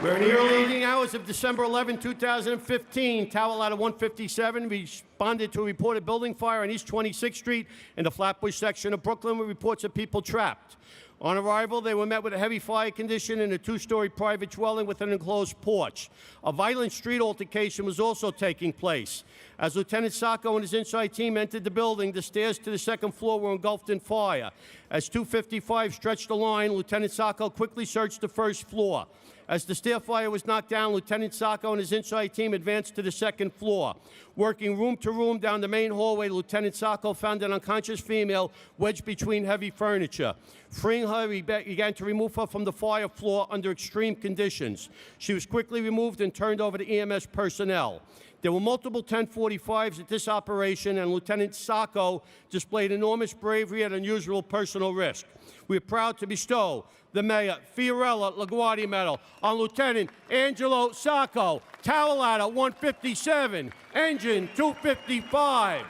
Where in the early evening hours of December 11, 2015, tower ladder 157 responded to a reported building fire on East 26th Street in the Flatbush section of Brooklyn with reports of people trapped. On arrival, they were met with a heavy fire condition in a 2-story private dwelling with an enclosed porch. A violent street altercation was also taking place. As Lieutenant Sako and his inside team entered the building, the stairs to the second floor were engulfed in fire. As 255 stretched the line, Lieutenant Sako quickly searched the first floor. As the stair fire was knocked down, Lieutenant Sako and his inside team advanced to the second floor. Working room to room down the main hallway, Lieutenant Sako found an unconscious female wedged between heavy furniture. Freeing her, he began to remove her from the fire floor under extreme conditions. She was quickly removed and turned over to EMS personnel. There were multiple 1045s at this operation, and Lieutenant Sako displayed enormous bravery at unusual personal risk. We are proud to bestow the Mayor Fiorella LaGuardia Medal on Lieutenant Angelo Sako, Tower Ladder 157, Engine 255,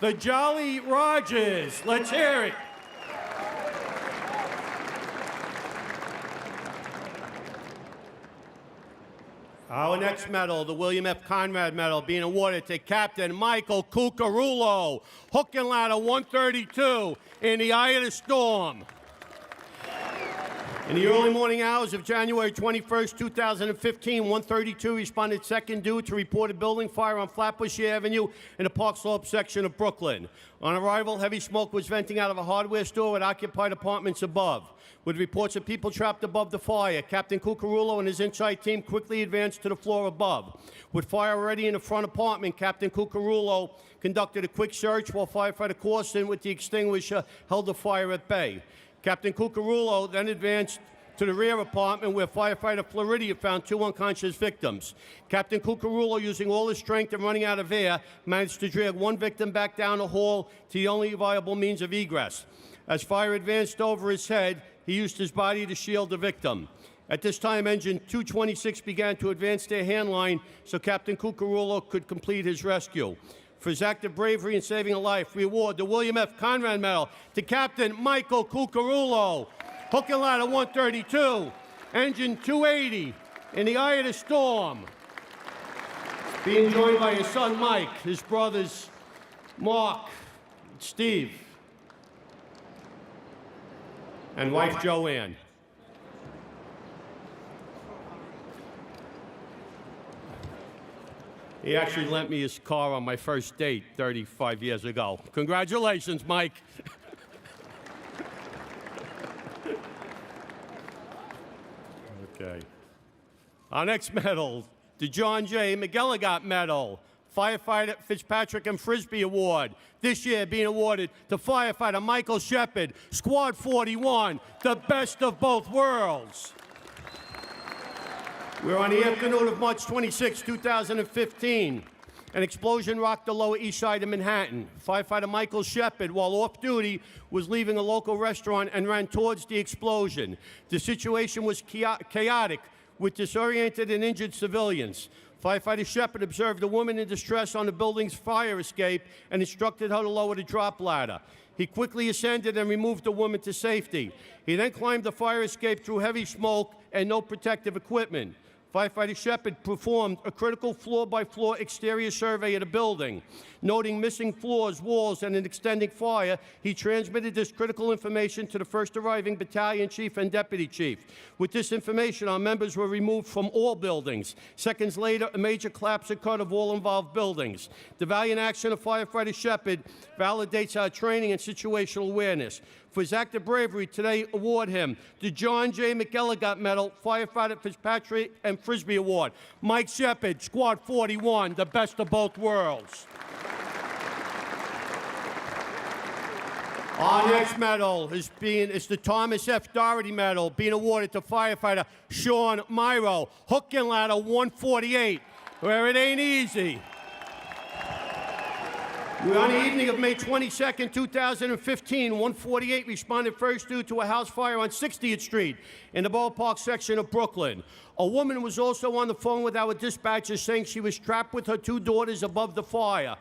the Jolly Rogers. Let's hear it. Our next medal, the William F. Conrad Medal, being awarded to Captain Michael Cucarulo, Hook and Ladder 132, in the eye of the storm. In the early morning hours of January 21st, 2015, 132 responded second due to report a building fire on Flatbush Avenue in the Park Slope section of Brooklyn. On arrival, heavy smoke was venting out of a hardware store with occupied apartments above. With reports of people trapped above the fire, Captain Cucarulo and his inside team quickly advanced to the floor above. With fire already in the front apartment, Captain Cucarulo conducted a quick search while firefighter Corson with the extinguisher held the fire at bay. Captain Cucarulo then advanced to the rear apartment where firefighter Fidia found two unconscious victims. Captain Cucarulo, using all his strength and running out of air, managed to drag one victim back down the hall to the only viable means of egress. As fire advanced over his head, he used his body to shield the victim. At this time, Engine 226 began to advance their hand line so Captain Cucarulo could complete his rescue. For his act of bravery in saving a life, we award the William F. Conrad Medal to Captain Michael Cucarulo, Hook and Ladder 132, Engine 280, in the eye of the storm. Being joined by his son Mike, his brothers Mark, Steve, and wife Joanne. He actually lent me his car on my first date 35 years ago. Congratulations, Mike. Okay. Our next medal, the John J. McGilligot Medal, Firefighter Fitzpatrick and Frisbee Award. This year being awarded to firefighter Michael Shepard, Squad 41, the best of both worlds. We're on the afternoon of March 26, 2015. An explosion rocked the Lower East Side of Manhattan. Firefighter Michael Shepard, while off duty, was leaving a local restaurant and ran towards the explosion. The situation was chaotic, with disoriented and injured civilians. Firefighter Shepard observed a woman in distress on the building's fire escape and instructed her to lower the drop ladder. He quickly ascended and removed the woman to safety. He then climbed the fire escape through heavy smoke and no protective equipment. Firefighter Shepard performed a critical floor-by-floor exterior survey of the building. Noting missing floors, walls, and an extending fire, he transmitted this critical information to the first arriving battalion chief and deputy chief. With this information, our members were removed from all buildings. Seconds later, a major collapse occurred of all involved buildings. The valiant action of Firefighter Shepard validates our training and situational awareness. For his act of bravery, today award him the John J. McGilligot Medal, Firefighter Fitzpatrick and Frisbee Award. Mike Shepard, Squad 41, the best of both worlds. Our next medal is the Thomas F. Doherty Medal, being awarded to firefighter Shawn Myro, Hook and Ladder 148, where it ain't easy. We're on the evening of May 22nd, 2015. 148 responded first due to a house fire on 60th Street in the ballpark section of Brooklyn. A woman was also on the phone with our dispatcher saying she was trapped with her two daughters above the fire.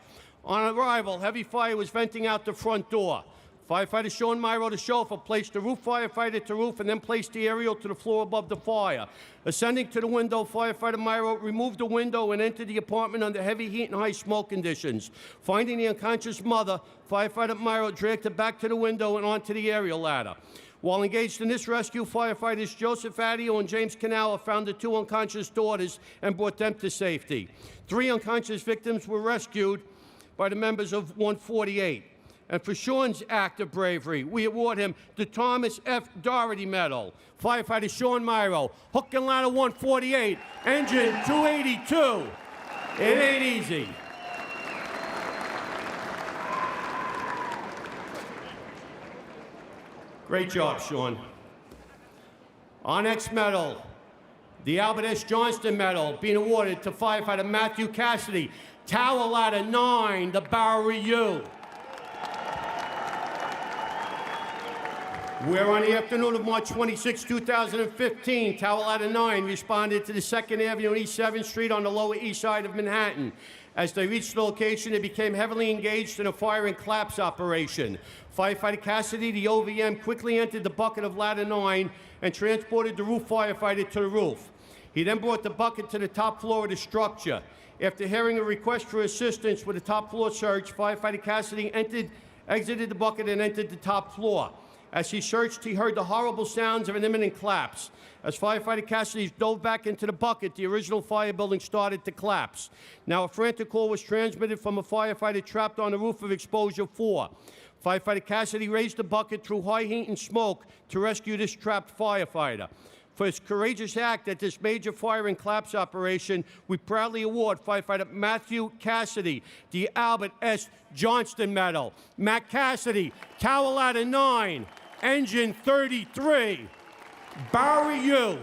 On arrival, heavy fire was venting out the front door. Firefighter Shawn Myro, the chauffeur, placed the roof firefighter to roof and then placed the aerial to the floor above the fire. Ascending to the window, Firefighter Myro removed the window and entered the apartment under heavy heat and high smoke conditions. Finding the unconscious mother, Firefighter Myro dragged her back to the window and onto the aerial ladder. While engaged in this rescue, firefighters Joseph Adio and James Canala found the two unconscious daughters and brought them to safety. 3 unconscious victims were rescued by the members of 148. And for Shawn's act of bravery, we award him the Thomas F. Doherty Medal. Firefighter Shawn Myro, hook and ladder 148, engine 282. It ain't easy. Great job, Shawn. Our next medal, the Albert S. Johnston Medal, being awarded to Firefighter Matthew Cassidy, Tower Ladder 9, the Bowery U. Where on the afternoon of March 26, 2015, Tower Ladder 9 responded to the 2nd Avenue and East 7th Street on the Lower East Side of Manhattan. As they reached the location, they became heavily engaged in a fire and collapse operation. Firefighter Cassidy, the OVM, quickly entered the bucket of Ladder 9 and transported the roof firefighter to the roof. He then brought the bucket to the top floor of the structure. After hearing a request for assistance with a top floor search, Firefighter Cassidy exited the bucket and entered the top floor. As he searched, he heard the horrible sounds of an imminent collapse. As Firefighter Cassidy dove back into the bucket, the original fire building started to collapse. Now, a frantic call was transmitted from a firefighter trapped on the roof of Exposure 4. Firefighter Cassidy raised the bucket through high heat and smoke to rescue this trapped firefighter. For his courageous act at this major fire and collapse operation, we proudly award Firefighter Matthew Cassidy the Albert S. Johnston Medal. Matt Cassidy, Tower Ladder 9, Engine 33, Bowery U.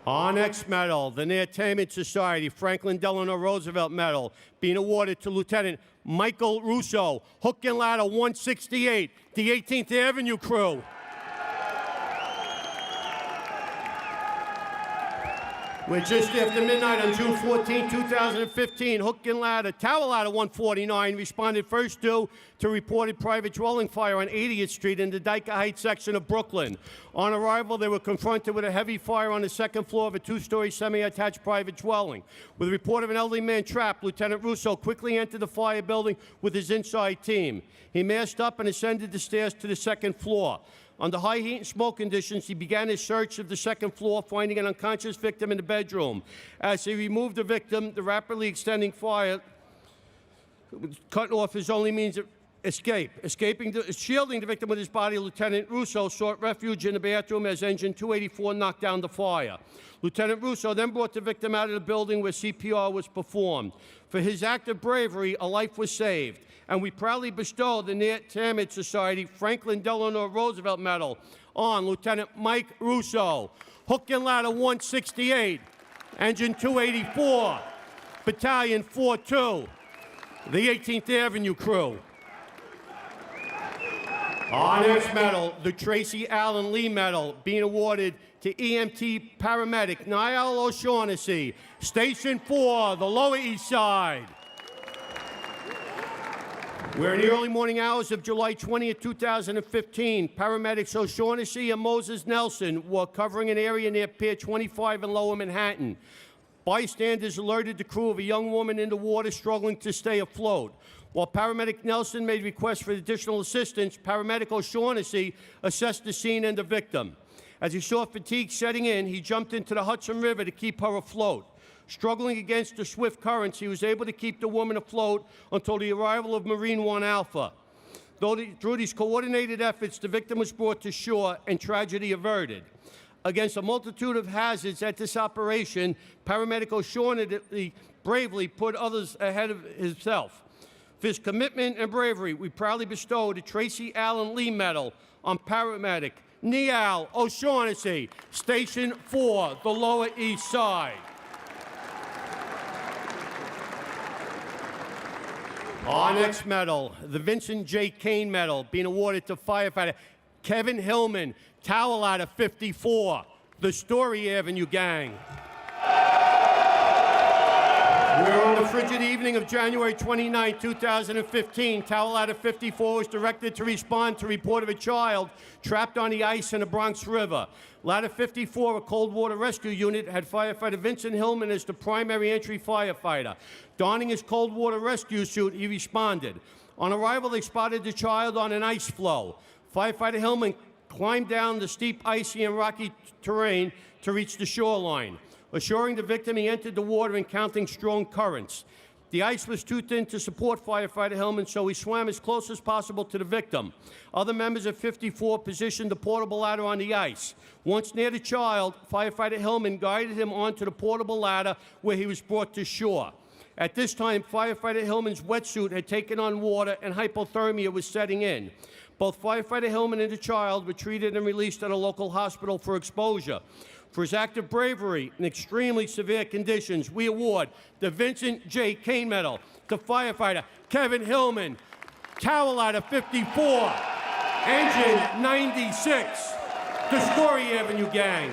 Our next medal, the Entertainment Society Franklin Delano Roosevelt Medal, being awarded to Lieutenant Michael Russo, hook and ladder 168, the 18th Avenue crew. We're just after midnight on June 14, 2015. Hook and ladder, Tower Ladder 149 responded first due to reported private dwelling fire on 80th Street in the Dyker Heights section of Brooklyn. On arrival, they were confronted with a heavy fire on the 2nd floor of a 2-story semi-attached private dwelling. With a report of an elderly man trapped, Lieutenant Russo quickly entered the fire building with his inside team. He masked up and ascended the stairs to the 2nd floor. Under high heat and smoke conditions, he began his search of the 2nd floor, finding an unconscious victim in the bedroom. As he removed the victim, the rapidly extending fire cut off his only means of escape. Shielding the victim with his body, Lieutenant Russo sought refuge in the bathroom as Engine 284 knocked down the fire. Lieutenant Russo then brought the victim out of the building where CPR was performed. For his act of bravery, a life was saved, and we proudly bestow the Entertainment Society Franklin Delano Roosevelt Medal on Lieutenant Mike Russo, hook and ladder 168, Engine 284, Battalion 42, the 18th Avenue crew. Our next medal, the Tracy Allen Lee Medal, being awarded to EMT paramedic Niall O'Shaughnessy, Station 4, the Lower East Side. We're in the early morning hours of July 20th, 2015. Paramedics O'Shaughnessy and Moses Nelson were covering an area near Pier 25 in Lower Manhattan. Bystanders alerted the crew of a young woman in the water struggling to stay afloat. While paramedic Nelson made requests for additional assistance, paramedic O'Shaughnessy assessed the scene and the victim. As he saw fatigue setting in, he jumped into the Hudson River to keep her afloat. Struggling against the swift currents, he was able to keep the woman afloat until the arrival of Marine One Alpha. Through these coordinated efforts, the victim was brought to shore and tragedy averted. Against a multitude of hazards at this operation, paramedic O'Shaughnessy bravely put others ahead of himself. For his commitment and bravery, we proudly bestow the Tracy Allen Lee Medal on paramedic Niall O'Shaughnessy, Station 4, the Lower East Side. Our next medal, the Vincent J Kane Medal, being awarded to firefighter Kevin Hillman, Tower Ladder 54, the Story Avenue Gang. We're on the frigid evening of January 29, 2015. Tower Ladder 54 was directed to respond to report of a child trapped on the ice in the Bronx River. Ladder 54, a cold water rescue unit, had firefighter Vincent Hillman as the primary entry firefighter. Donning his cold water rescue suit, he responded. On arrival, they spotted the child on an ice floe. Firefighter Hillman climbed down the steep, icy, and rocky terrain to reach the shoreline. Assuring the victim he entered the water encountering strong currents. The ice was too thin to support Firefighter Hillman, so he swam as close as possible to the victim. Other members of 54 positioned the portable ladder on the ice. Once near the child, Firefighter Hillman guided him onto the portable ladder where he was brought to shore. At this time, Firefighter Hillman's wetsuit had taken on water and hypothermia was setting in. Both Firefighter Hillman and the child were treated and released at a local hospital for exposure. For his act of bravery in extremely severe conditions, we award the Vincent J Kane Medal to firefighter Kevin Hillman, towel ladder 54, engine 96, the Story Avenue Gang.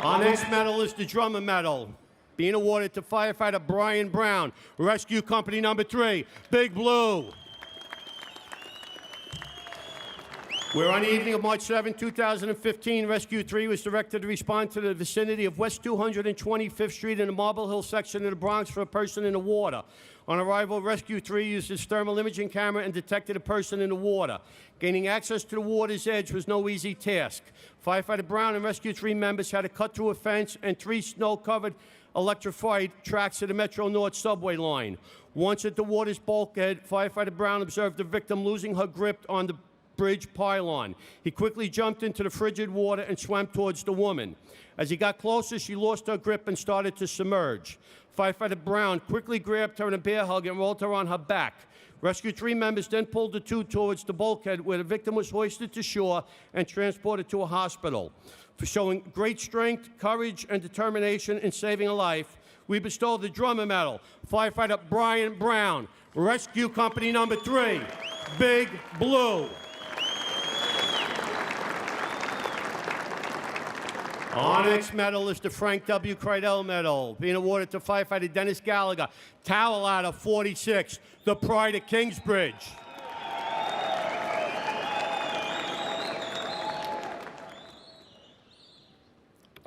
Our next medal is the Drummer Medal, being awarded to firefighter Brian Brown, Rescue Company number 3, Big Blue. Where on the evening of March 7, 2015, Rescue 3 was directed to respond to the vicinity of West 225th Street in the Marble Hill section of the Bronx for a person in the water. On arrival, Rescue 3 used its thermal imaging camera and detected a person in the water. Gaining access to the water's edge was no easy task. Firefighter Brown and Rescue 3 members had to cut through a fence and 3 snow-covered electrified tracks to the Metro North subway line. Once at the water's bulkhead, Firefighter Brown observed the victim losing her grip on the bridge pylon. He quickly jumped into the frigid water and swam towards the woman. As he got closer, she lost her grip and started to submerge. Firefighter Brown quickly grabbed her in a bear hug and rolled her on her back. Rescue 3 members then pulled the 2 towards the bulkhead where the victim was hoisted to shore and transported to a hospital. For showing great strength, courage, and determination in saving a life, we bestow the Drummer Medal, Firefighter Brian Brown, Rescue Company number 3, Big Blue. Our next medal is the Frank W. Kreidel Medal, being awarded to firefighter Dennis Gallagher, towel ladder 46, the Pride of Kingsbridge.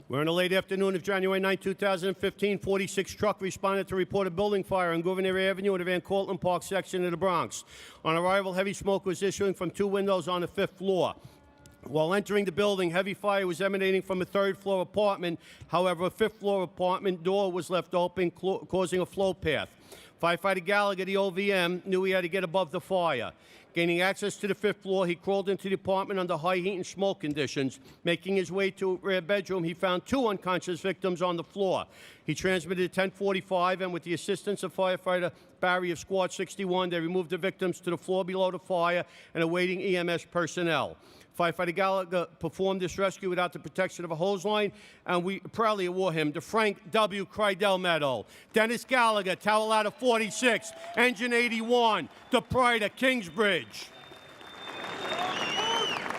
We're in the late afternoon of January 9, 2015. 46 truck responded to report a building fire on Gouverneur Avenue in the Van Cortlandt Park section of the Bronx. On arrival, heavy smoke was issuing from 2 windows on the 5th floor. While entering the building, heavy fire was emanating from a 3rd-floor apartment. However, a 5th-floor apartment door was left open, causing a flow path. Firefighter Gallagher, the OVM, knew he had to get above the fire. Gaining access to the 5th floor, he crawled into the apartment under high heat and smoke conditions. Making his way to a rear bedroom, he found 2 unconscious victims on the floor. He transmitted 1045, and with the assistance of firefighter Barry of Squad 61, they removed the victims to the floor below the fire and awaiting EMS personnel. Firefighter Gallagher performed this rescue without the protection of a hose line, and we proudly award him the Frank W. Kreidel Medal. Dennis Gallagher, towel ladder 46, engine 81, the Pride of Kingsbridge.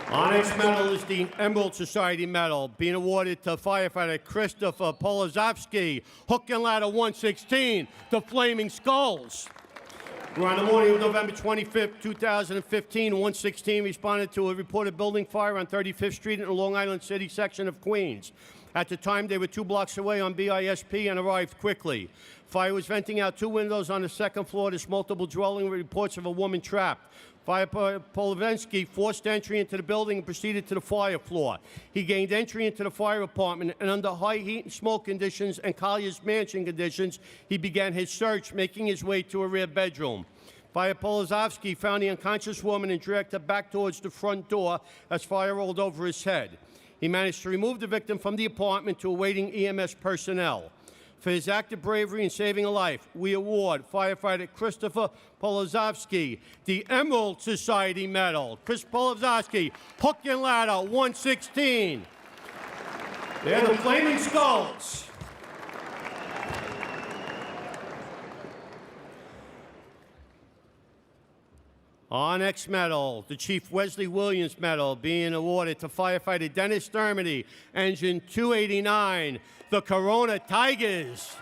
Our next medal is the Emerald Society Medal, being awarded to firefighter Christopher Polozovsky, hook and ladder 116, the Flaming Skulls. On the morning of November 25th, 2015, 116 responded to a reported building fire on 35th Street in the Long Island City section of Queens. At the time, they were 2 blocks away on BISP and arrived quickly. Fire was venting out 2 windows on the 2nd floor of this multiple dwelling with reports of a woman trapped. Firefighter Polovensky forced entry into the building and proceeded to the fire floor. He gained entry into the fire apartment, and under high heat and smoke conditions and Collier's Mansion conditions, he began his search, making his way to a rear bedroom. Fire Polozovsky found the unconscious woman and dragged her back towards the front door as fire rolled over his head. He managed to remove the victim from the apartment to awaiting EMS personnel. For his act of bravery in saving a life, we award firefighter Christopher Polozovsky the Emerald Society Medal. Chris Polozovsky, hook and ladder 116. They're the Flaming Skulls. Our next medal, the Chief Wesley Williams Medal, being awarded to firefighter Dennis Dermody, engine 289, the Corona Tigers.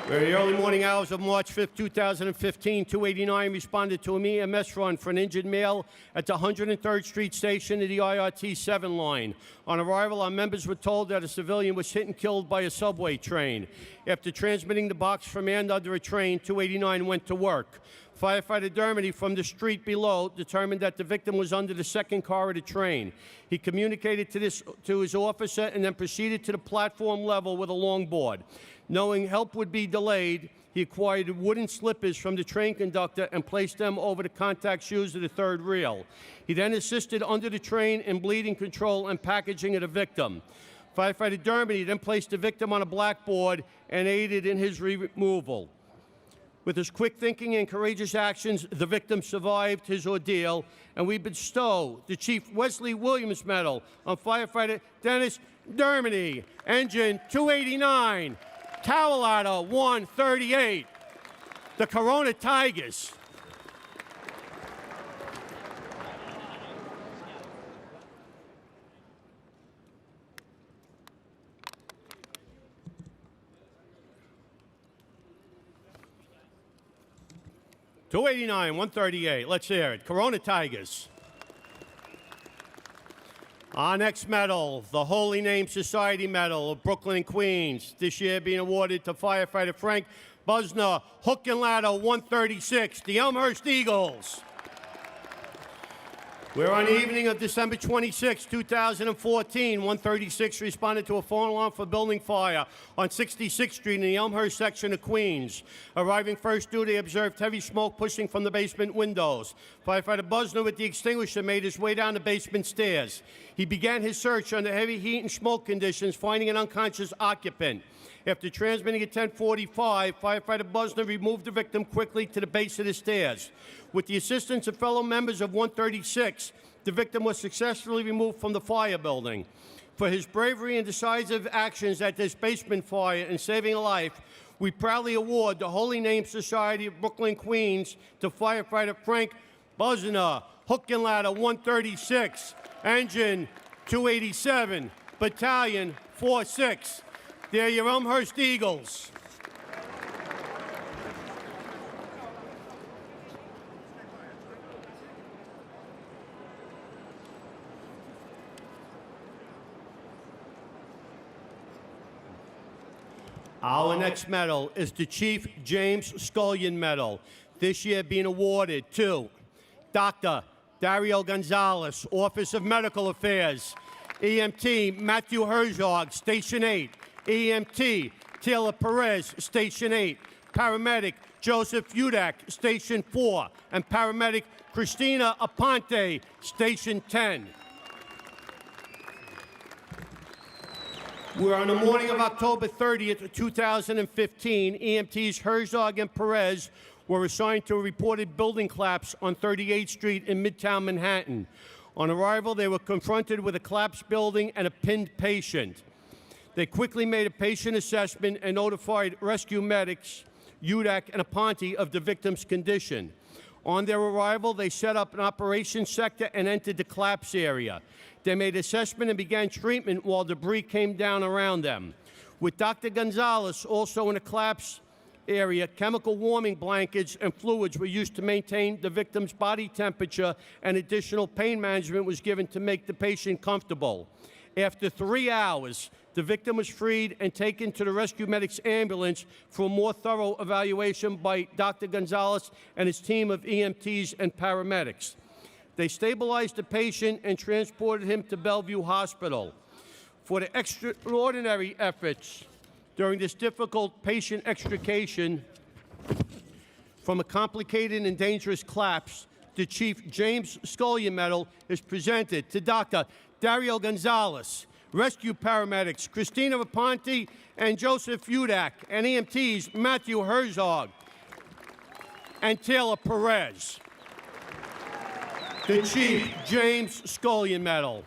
During the early morning hours of March 5, 2015, 289 responded to an EMS run for an injured male at the 103rd Street station of the IRT 7 line. On arrival, our members were told that a civilian was hit and killed by a subway train. After transmitting the box from and under a train, 289 went to work. Firefighter Dermody from the street below determined that the victim was under the second car of the train. He communicated to his officer and then proceeded to the platform level with a longboard. Knowing help would be delayed, he acquired wooden slippers from the train conductor and placed them over the contact shoes of the third rail. He then assisted under the train in bleeding control and packaging of the victim. Firefighter Dermody then placed the victim on a blackboard and aided in his removal. With his quick thinking and courageous actions, the victim survived his ordeal, and we bestow the Chief Wesley Williams Medal on Firefighter Dennis Dermody, Engine 289, Tower Ladder 138, the Corona Tigers. .289, 138. Let's hear it. Corona Tigers. Our next medal, the Holy Name Society Medal of Brooklyn and Queens. This year being awarded to Firefighter Frank Busner, Hook and Ladder 136, the Elmhurst Eagles. We're on the evening of December 26, 2014. 136 responded to a phone alarm for building fire on 66th Street in the Elmhurst section of Queens. Arriving first due, they observed heavy smoke pushing from the basement windows. Firefighter Busner with the extinguisher made his way down the basement stairs. He began his search under heavy heat and smoke conditions, finding an unconscious occupant. After transmitting at 10:45, Firefighter Busner removed the victim quickly to the base of the stairs. With the assistance of fellow members of 136, the victim was successfully removed from the fire building. For his bravery and decisive actions at this basement fire and saving a life, we proudly award the Holy Name Society of Brooklyn, Queens to Firefighter Frank Busner, Hook and Ladder 136, Engine 287, Battalion 46. They're your Elmhurst Eagles. Our next medal is the Chief James Scullion Medal, this year being awarded to Dr. Dario Gonzalez, Office of Medical Affairs, EMT Matthew Herzog, Station 8, EMT Taylor Perez, Station 8, Paramedic Joseph Udak, Station 4, and Paramedic Christina Aponte, Station 10. We're on the morning of October 30th, 2015. EMTs Herzog and Perez were assigned to a reported building collapse on 38th Street in Midtown Manhattan. On arrival, they were confronted with a collapsed building and a pinned patient. They quickly made a patient assessment and notified rescue medics, Udak and Aponte, of the victim's condition. On their arrival, they set up an operations sector and entered the collapse area. They made assessment and began treatment while debris came down around them. With Dr. Gonzalez also in the collapse area, chemical warming blankets and fluids were used to maintain the victim's body temperature, and additional pain management was given to make the patient comfortable. After 3 hours, the victim was freed and taken to the rescue medic's ambulance for a more thorough evaluation by Dr. Gonzalez and his team of EMTs and paramedics. They stabilized the patient and transported him to Bellevue Hospital. For the extraordinary efforts during this difficult patient extrication from a complicated and dangerous collapse, the Chief James Scullion Medal is presented to Dr. Dario Gonzalez, rescue paramedics Christina Aponte and Joseph Udak, and EMTs Matthew Herzog and Taylor Perez. The Chief James Scullion Medal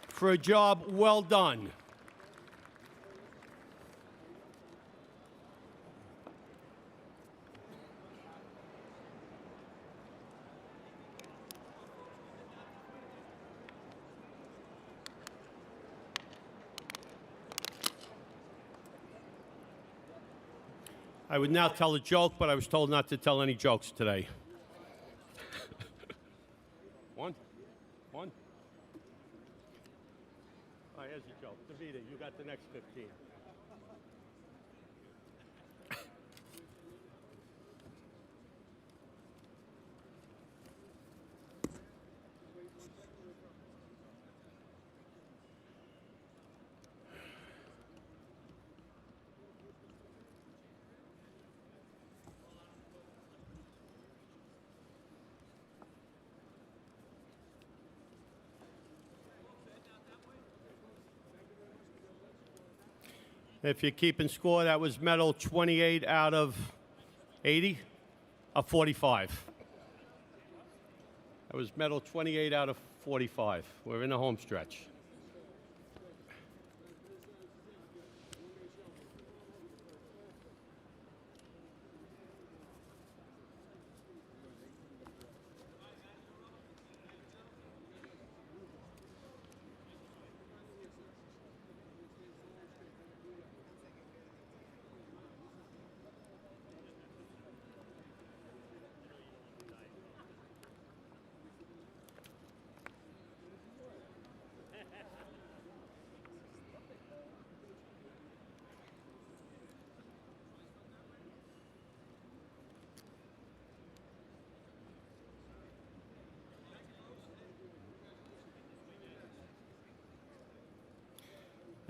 for a job well done. I would now tell a joke, but I was told not to tell any jokes today. One. All right, here's a joke. Davida, you got the next 15. If you're keeping score, that was medal 28 out of 80, of 45. That was medal 28 out of 45. We're in the home stretch.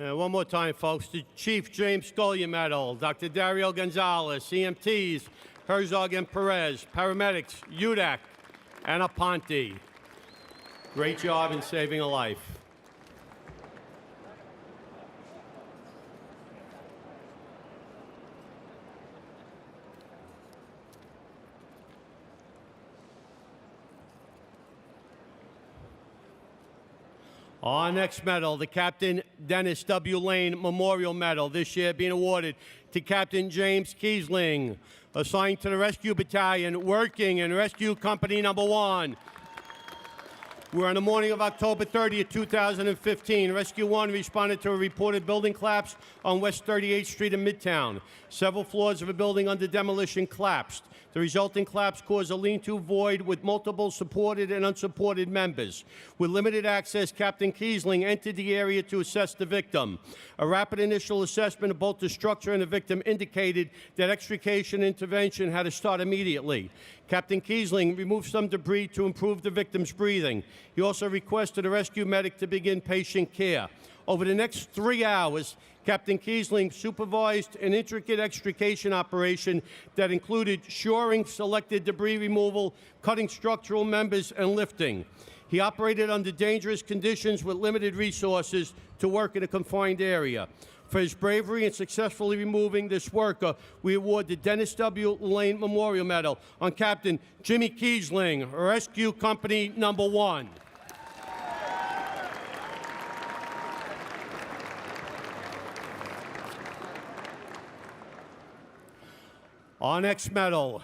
One more time, folks. The Chief James Scullion Medal, Dr. Dario Gonzalez, EMTs, Herzog and Perez, paramedics, Udak and Aponte. Great job in saving a life. Our next medal, the Captain Dennis W. Lane Memorial Medal, this year being awarded to Captain James Kiesling, assigned to the Rescue Battalion, working in Rescue Company Number 1. We're on the morning of October 30th, 2015. Rescue 1 responded to a reported building collapse on West 38th Street in Midtown. Several floors of a building under demolition collapsed. The resulting collapse caused a lean-to void with multiple supported and unsupported members. With limited access, Captain Kiesling entered the area to assess the victim. A rapid initial assessment of both the structure and the victim indicated that extrication intervention had to start immediately. Captain Kiesling removed some debris to improve the victim's breathing. He also requested a rescue medic to begin patient care. Over the next 3 hours, Captain Kiesling supervised an intricate extrication operation that included shoring selected debris removal, cutting structural members, and lifting. He operated under dangerous conditions with limited resources to work in a confined area. For his bravery in successfully removing this worker, we award the Dennis W. Lane Memorial Medal on Captain Jimmy Kiesling, Rescue Company Number 1. Our next medal,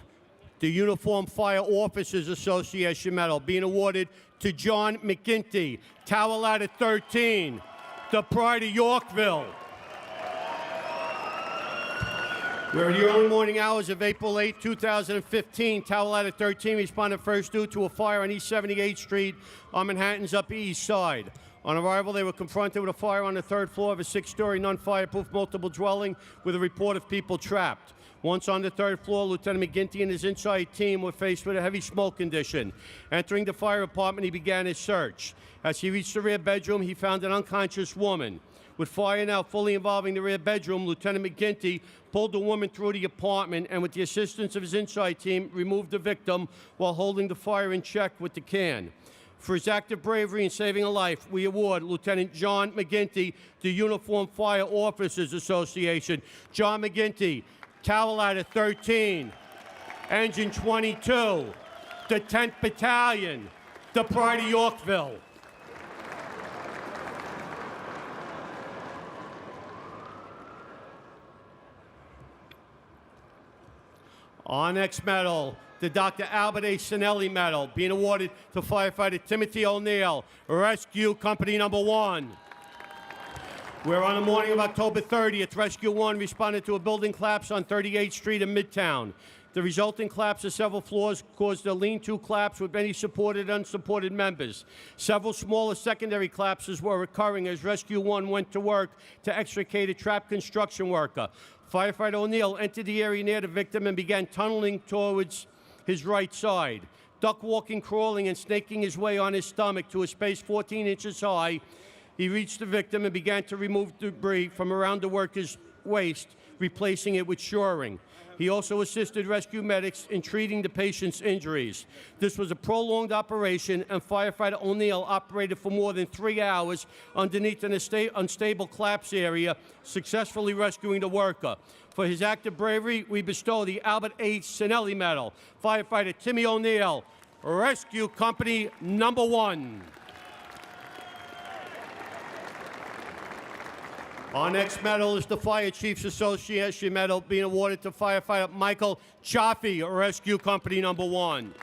the Uniform Fire Officers Association Medal, being awarded to John McGinty, Tower Ladder 13, the Pride of Yorkville. We're in the early morning hours of April 8, 2015. Tower Ladder 13 responded first due to a fire on East 78th Street on Manhattan's Upper East Side. On arrival, they were confronted with a fire on the third floor of a 6-story non-fireproof multiple dwelling with a report of people trapped. Once on the third floor, Lieutenant McGinty and his inside team were faced with a heavy smoke condition. Entering the fire department, he began his search. As he reached the rear bedroom, he found an unconscious woman. With fire now fully involving the rear bedroom, Lieutenant McGinty pulled the woman through the apartment and, with the assistance of his inside team, removed the victim while holding the fire in check with the can. For his act of bravery in saving a life, we award Lieutenant John McGinty the Uniform Fire Officers Association. John McGinty, Tower Ladder 13, Engine 22, the 10th Battalion, the Pride of Yorkville. Our next medal, the Dr. Albert A. Sinelli Medal, being awarded to Firefighter Timothy O'Neill, Rescue Company Number 1. We're on the morning of October 30th. Rescue 1 responded to a building collapse on 38th Street in Midtown. The resulting collapse of several floors caused a lean-to collapse with many supported and unsupported members. Several smaller secondary collapses were occurring as Rescue 1 went to work to extricate a trapped construction worker. Firefighter O'Neill entered the area near the victim and began tunneling towards his right side. Duck walking, crawling, and snaking his way on his stomach to a space 14 inches high, he reached the victim and began to remove debris from around the worker's waist replacing it with shoring. He also assisted rescue medics in treating the patient's injuries. This was a prolonged operation, and firefighter O'Neill operated for more than 3 hours underneath an unstable collapse area, successfully rescuing the worker. For his act of bravery, we bestow the Albert H. Sinelli Medal. Firefighter Timmy O'Neill, Rescue Company Number 1. Our next medal is the Fire Chiefs Association Medal, being awarded to firefighter Michael Chaffee, Rescue Company Number 1.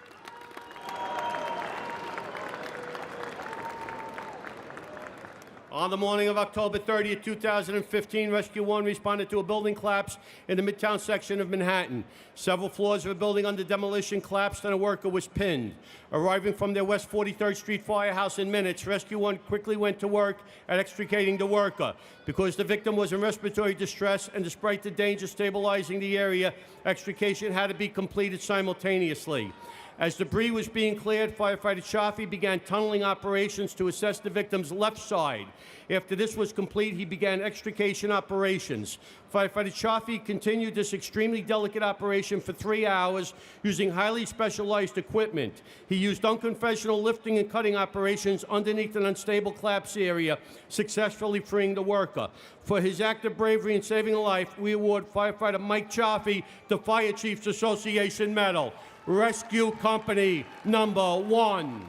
On the morning of October 30th, 2015, Rescue 1 responded to a building collapse in the Midtown section of Manhattan. Several floors of a building under demolition collapsed and a worker was pinned. Arriving from their West 43rd Street firehouse in minutes, Rescue 1 quickly went to work at extricating the worker. Because the victim was in respiratory distress and despite the danger stabilizing the area, extrication had to be completed simultaneously. As debris was being cleared, firefighter Chaffee began tunneling operations to assess the victim's left side. After this was complete, he began extrication operations. Firefighter Chaffee continued this extremely delicate operation for 3 hours using highly specialized equipment. He used unconventional lifting and cutting operations underneath an unstable collapse area, successfully freeing the worker. For his act of bravery in saving a life, we award firefighter Mike Chaffee the Fire Chiefs Association Medal. Rescue Company Number 1.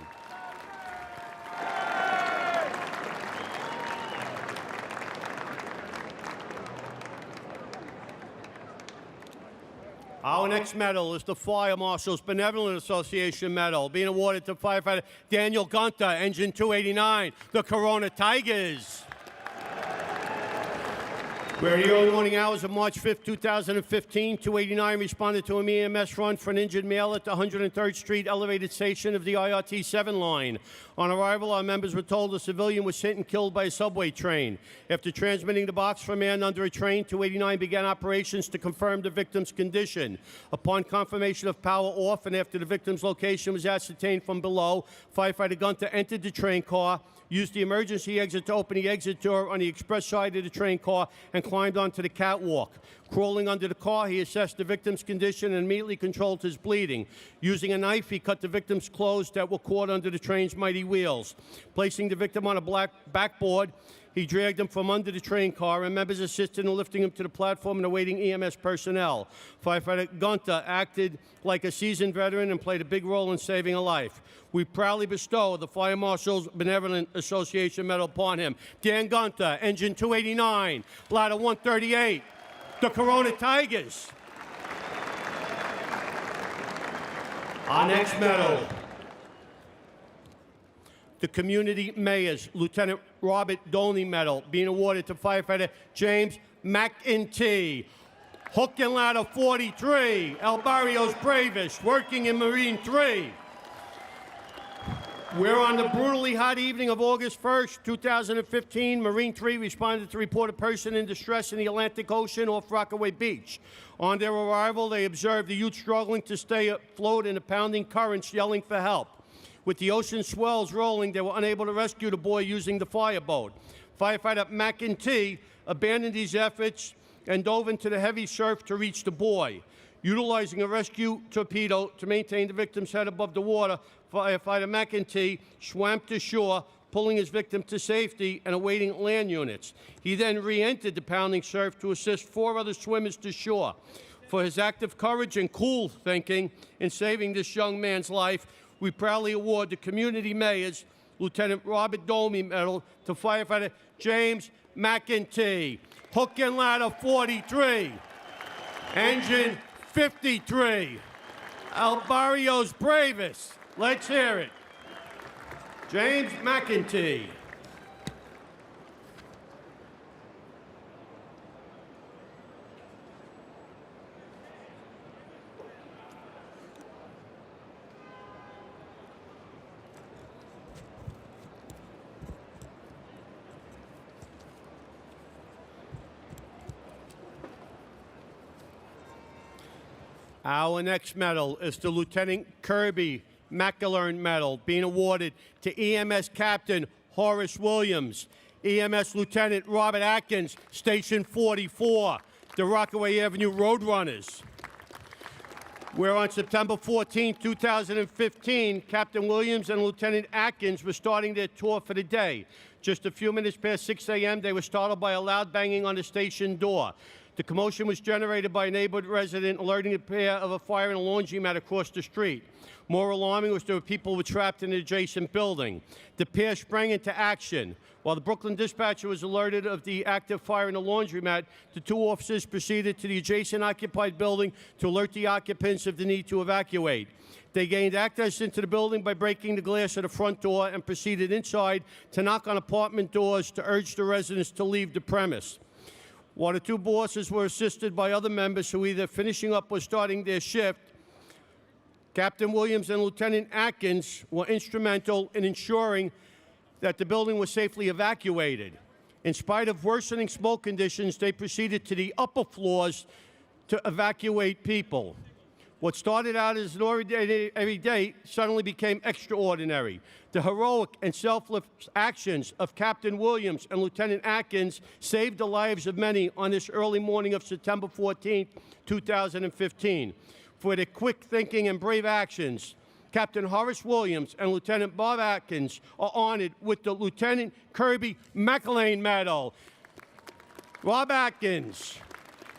Our next medal is the Fire Marshal's Benevolent Association Medal, being awarded to firefighter Daniel Gunter, Engine 289, the Corona Tigers. Where in the early morning hours of March 5th, 2015, 289 responded to an EMS run for an injured male at the 103rd Street elevated station of the IRT 7 line. On arrival, our members were told a civilian was hit and killed by a subway train. After transmitting the box for a man under a train, 289 began operations to confirm the victim's condition. Upon confirmation of power off and after the victim's location was ascertained from below, firefighter Gunter entered the train car, used the emergency exit to open the exit door on the express side of the train car, and climbed onto the catwalk. Crawling under the car, he assessed the victim's condition and immediately controlled his bleeding. Using a knife, he cut the victim's clothes that were caught under the train's mighty wheels. Placing the victim on a black backboard, he dragged him from under the train car, and members assisted in lifting him to the platform and awaiting EMS personnel. Firefighter Gunter acted like a seasoned veteran and played a big role in saving a life. We proudly bestow the Fire Marshal's Benevolent Association Medal upon him. Dan Gunter, Engine 289, Ladder 138, the Corona Tigers. Our next medal, the Community Mayor's Lieutenant Robert Doney Medal, being awarded to firefighter James McIntee. Hook and Ladder 43, El Barrio's bravest, working in Marine 3. We're on the brutally hot evening of August 1st, 2015. Marine 3 responded to report a person in distress in the Atlantic Ocean off Rockaway Beach. On their arrival, they observed the youth struggling to stay afloat in the pounding currents, yelling for help. With the ocean swells rolling, they were unable to rescue the boy using the fireboat. Firefighter McIntee abandoned these efforts and dove into the heavy surf to reach the boy. Utilizing a rescue torpedo to maintain the victim's head above the water, firefighter McIntee swam to shore, pulling his victim to safety and awaiting land units. He then re-entered the pounding surf to assist 4 other swimmers to shore. For his act of courage and cool thinking in saving this young man's life, we proudly award the Community Mayor's Lieutenant Robert Doney Medal to firefighter James McIntee. Hook and Ladder 43, Engine 53, El Barrio's bravest. Let's hear it. James McIntee. Our next medal is the Lieutenant Kirby McElern Medal, being awarded to EMS Captain Horace Williams, EMS Lieutenant Robert Atkins, Station 44, the Rockaway Avenue Roadrunners. Where on September 14, 2015, Captain Williams and Lieutenant Atkins were starting their tour for the day. Just a few minutes past 6 a.m., they were startled by a loud banging on the station door. The commotion was generated by a neighborhood resident alerting the pair of a fire in a laundromat across the street. More alarming was there were people who were trapped in an adjacent building. The pair sprang into action. While the Brooklyn dispatcher was alerted of the active fire in the laundromat, the two officers proceeded to the adjacent occupied building to alert the occupants of the need to evacuate. They gained access into the building by breaking the glass of the front door and proceeded inside to knock on apartment doors to urge the residents to leave the premise. While the two bosses were assisted by other members who either finishing up or starting their shift, Captain Williams and Lieutenant Atkins were instrumental in ensuring that the building was safely evacuated. In spite of worsening smoke conditions, they proceeded to the upper floors to evacuate people. What started out as an ordinary day suddenly became extraordinary. The heroic and selfless actions of Captain Williams and Lieutenant Atkins saved the lives of many on this early morning of September 14, 2015. For their quick thinking and brave actions, Captain Horace Williams and Lieutenant Bob Atkins are honored with the Lieutenant Kirby McElwain Medal. Rob Atkins,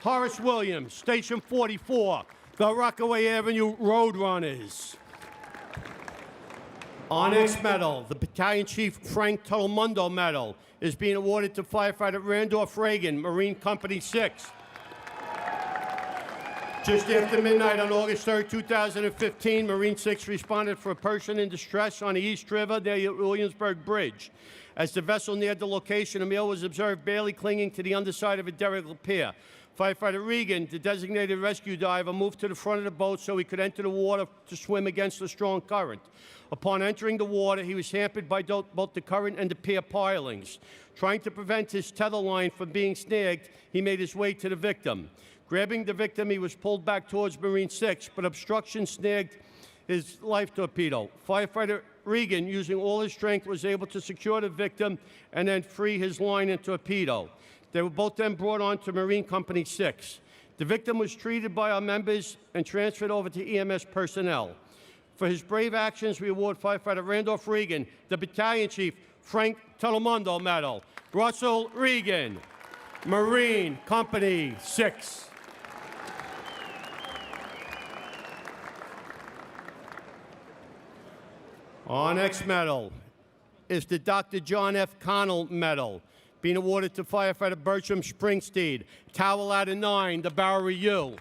Horace Williams, Station 44, the Rockaway Avenue Roadrunners. Onyx Medal, the Battalion Chief Frank Tuttle Medal, is being awarded to Firefighter Randolph Reagan, Marine Company 6. Just after midnight on August 3, 2015, Marine 6 responded for a person in distress on the East River near the Williamsburg Bridge. As the vessel neared the location, a male was observed barely clinging to the underside of a derelict pier. Firefighter Regan, the designated rescue diver, moved to the front of the boat so he could enter the water to swim against the strong current. Upon entering the water, he was hampered by both the current and the pier pilings. Trying to prevent his tether line from being snagged, he made his way to the victim. Grabbing the victim, he was pulled back towards Marine 6, but obstruction snagged his life torpedo. Firefighter Regan, using all his strength, was able to secure the victim and then free his line and torpedo. They were both then brought on to Marine Company 6. The victim was treated by our members and transferred over to EMS personnel. For his brave actions, we award Firefighter Randolph Regan the Battalion Chief Frank Telemundo Medal. Russell Regan, Marine Company 6. Our next medal is the Dr. John F. Connell Medal, being awarded to Firefighter Bertram Springsteen, Tower Ladder 9, the Bowery U.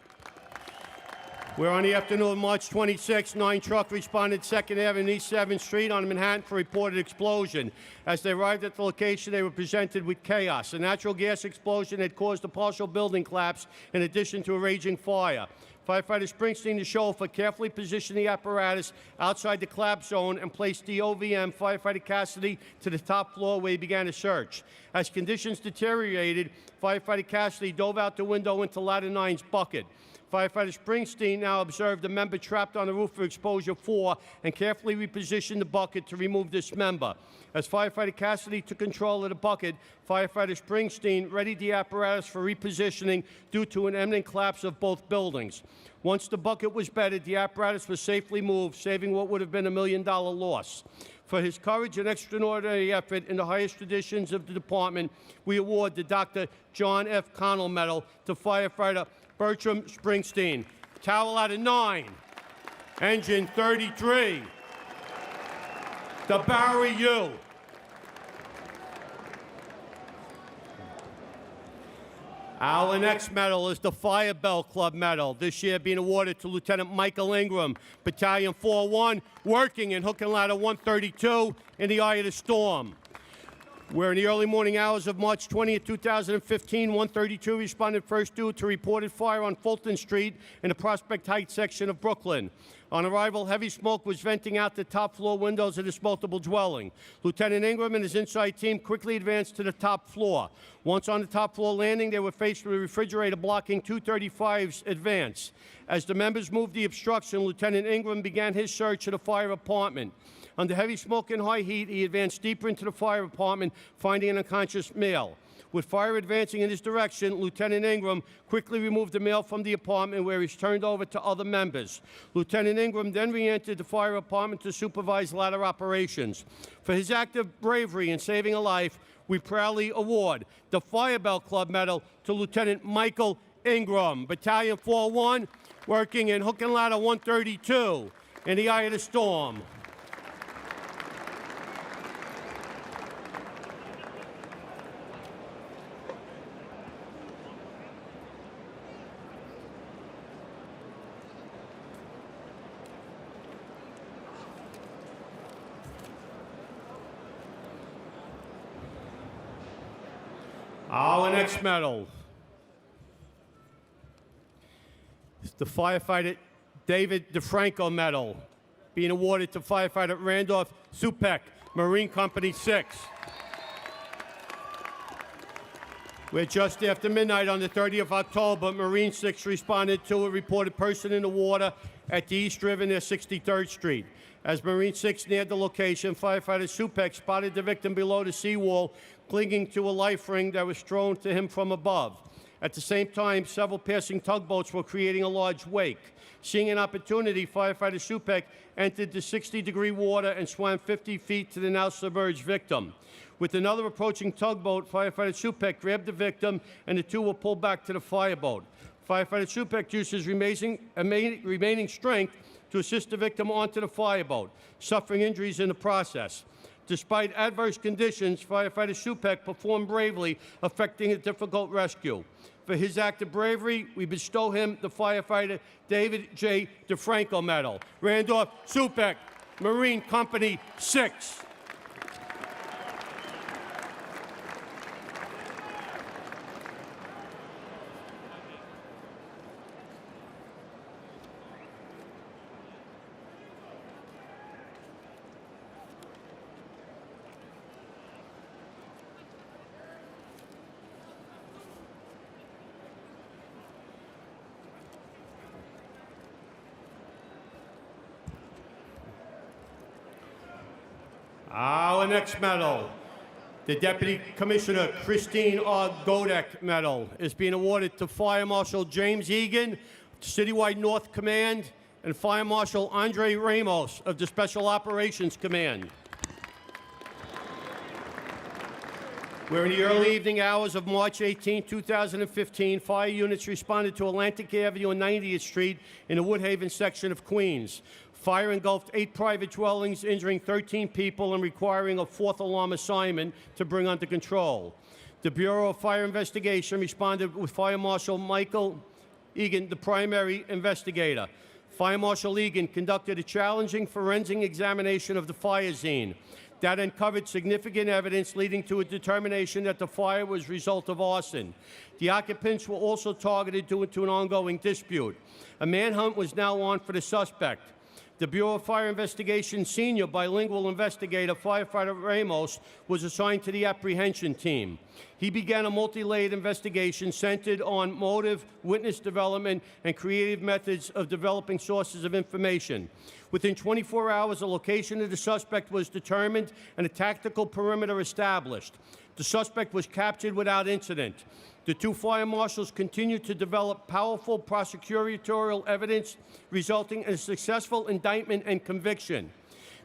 Where on the afternoon of March 26, 9 trucks responded 2nd Avenue and East 7th Street on Manhattan for a reported explosion. As they arrived at the location, they were presented with chaos. A natural gas explosion had caused a partial building collapse in addition to a raging fire. Firefighter Springsteen, the chauffeur, carefully positioned the apparatus outside the collapse zone and placed the OVM, Firefighter Cassidy, to the top floor where he began a search. As conditions deteriorated, Firefighter Cassidy dove out the window into Ladder 9's bucket. Firefighter Springsteen now observed a member trapped on the roof of exposure 4 and carefully repositioned the bucket to remove this member. As Firefighter Cassidy took control of the bucket, Firefighter Springsteen readied the apparatus for repositioning due to an imminent collapse of both buildings. Once the bucket was bedded, the apparatus was safely moved, saving what would have been $1 million loss. For his courage and extraordinary effort in the highest traditions of the department, we award the Dr. John F. Connell Medal to Firefighter Bertram Springsteen. Tower Ladder 9, Engine 33, the Bowery U. Our next medal is the Fire Bell Club Medal, this year being awarded to Lieutenant Michael Ingram, Battalion 4-1, working in Hook and Ladder 132 in the eye of the storm. Where in the early morning hours of March 20, 2015, 132 responded first due to reported fire on Fulton Street in the Prospect Heights section of Brooklyn. On arrival, heavy smoke was venting out the top floor windows of this multiple dwelling. Lieutenant Ingram and his inside team quickly advanced to the top floor. Once on the top floor landing, they were faced with a refrigerator blocking 235's advance. As the members moved the obstruction, Lieutenant Ingram began his search of the fire apartment. Under heavy smoke and high heat, he advanced deeper into the fire apartment, finding an unconscious male. With fire advancing in his direction, Lieutenant Ingram quickly removed the male from the apartment where he's turned over to other members. Lieutenant Ingram then re-entered the fire apartment to supervise ladder operations. For his act of bravery in saving a life, we proudly award the Fire Bell Club Medal to Lieutenant Michael Ingram, Battalion 4-1, working in Hook and Ladder 132 in the eye of the storm. Our next medal is the Firefighter David DeFranco Medal, being awarded to Firefighter Randolph Supek, Marine Company 6. We're just after midnight on the 30th of October. Marine 6 responded to a reported person in the water at the East River near 63rd Street. As Marine 6 neared the location, Firefighter Supek spotted the victim below the seawall, clinging to a life ring that was thrown to him from above. At the same time, several passing tugboats were creating a large wake. Seeing an opportunity, Firefighter Supek entered the 60-degree water and swam 50 feet to the now submerged victim. With another approaching tugboat, Firefighter Supek grabbed the victim, and the two were pulled back to the fireboat. Firefighter Supek used his remaining strength to assist the victim onto the fireboat, suffering injuries in the process. Despite adverse conditions, Firefighter Supek performed bravely, effecting a difficult rescue. For his act of bravery, we bestow him the Firefighter David J. DeFranco Medal. Randolph Supek, Marine Company 6. Our next medal, the Deputy Commissioner Christine R. Godek Medal, is being awarded to Fire Marshal James Egan, Citywide North Command, and Fire Marshal Andre Ramos of the Special Operations Command. Where in the early evening hours of March 18, 2015, fire units responded to Atlantic Avenue and 90th Street in the Woodhaven section of Queens. Fire engulfed 8 private dwellings, injuring 13 people and requiring a 4th alarm assignment to bring under control. The Bureau of Fire Investigation responded with Fire Marshal Michael Egan, the primary investigator. Fire Marshal Egan conducted a challenging forensic examination of the fire scene that uncovered significant evidence leading to a determination that the fire was a result of arson. The occupants were also targeted due to an ongoing dispute. A manhunt was now on for the suspect. The Bureau of Fire Investigation senior bilingual investigator, Firefighter Ramos, was assigned to the apprehension team. He began a multi-layered investigation centered on motive, witness development, and creative methods of developing sources of information. Within 24 hours, the location of the suspect was determined and a tactical perimeter established. The suspect was captured without incident. The 2 fire marshals continued to develop powerful prosecutorial evidence, resulting in a successful indictment and conviction.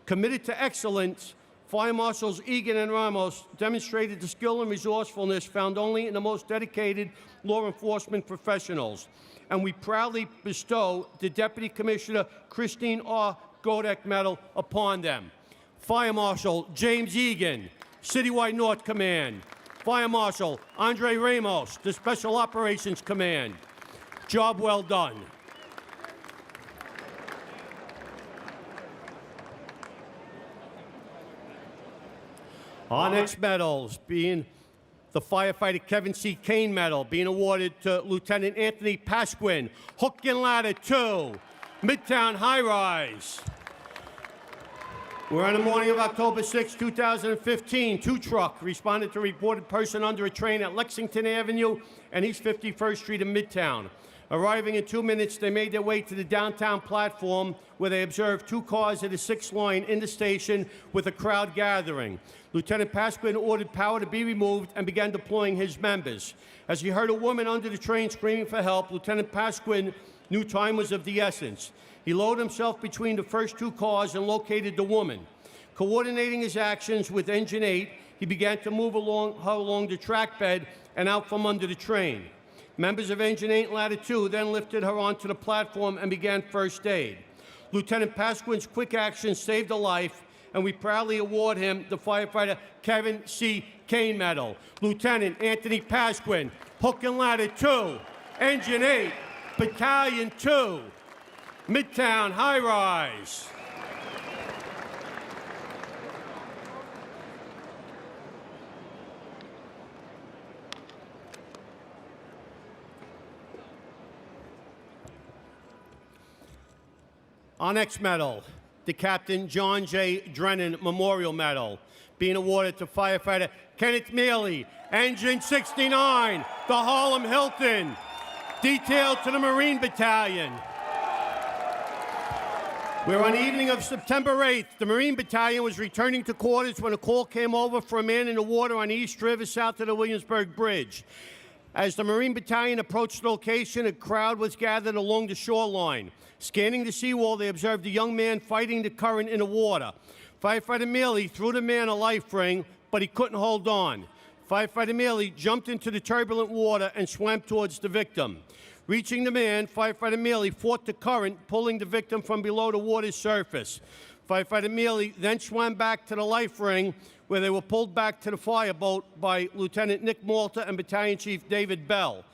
Committed to excellence, Fire Marshals Egan and Ramos demonstrated the skill and resourcefulness found only in the most dedicated law enforcement professionals. And we proudly bestow the Deputy Commissioner Christine R. Godek Medal upon them. Fire Marshal James Egan, Citywide North Command. Fire Marshal Andre Ramos, the Special Operations Command. Job well done. Our next medals being the Firefighter Kevin C. Kane Medal, being awarded to Lieutenant Anthony Pasquin, Hook and Ladder 2, Midtown High Rise. We're on the morning of October 6, 2015. 2 truck responded to a reported person under a train at Lexington Avenue and East 51st Street in Midtown. Arriving in 2 minutes, they made their way to the downtown platform where they observed 2 cars at the 6th line in the station with a crowd gathering. Lieutenant Pasquin ordered power to be removed and began deploying his members. As he heard a woman under the train screaming for help, Lieutenant Pasquin knew time was of the essence. He lowered himself between the first 2 cars and located the woman. Coordinating his actions with Engine 8, he began to move her along the track bed and out from under the train. Members of Engine 8 and Ladder 2 then lifted her onto the platform and began first aid. Lieutenant Pasquin's quick action saved a life, and we proudly award him the Firefighter Kevin C. Kane Medal. Lieutenant Anthony Pasquin, Hook and Ladder 2, Engine 8, Battalion 2, Midtown High Rise. Our next medal, the Captain John J. Drennan Memorial Medal, being awarded to Firefighter Kenneth Mealy, Engine 69, the Harlem Hilton, detailed to the Marine Battalion. We're on the evening of September 8th. The Marine Battalion was returning to quarters when a call came over for a man in the water on the East River south of the Williamsburg Bridge. As the Marine Battalion approached the location, a crowd was gathered along the shoreline. Scanning the seawall, they observed a young man fighting the current in the water. Firefighter Mealy threw the man a life ring, but he couldn't hold on. Firefighter Mealy jumped into the turbulent water and swam towards the victim. Reaching the man, Firefighter Mealy fought the current, pulling the victim from below the water's surface. Firefighter Mealy then swam back to the life ring, where they were pulled back to the fireboat by Lieutenant Nick Malta and Battalion Chief David Bell.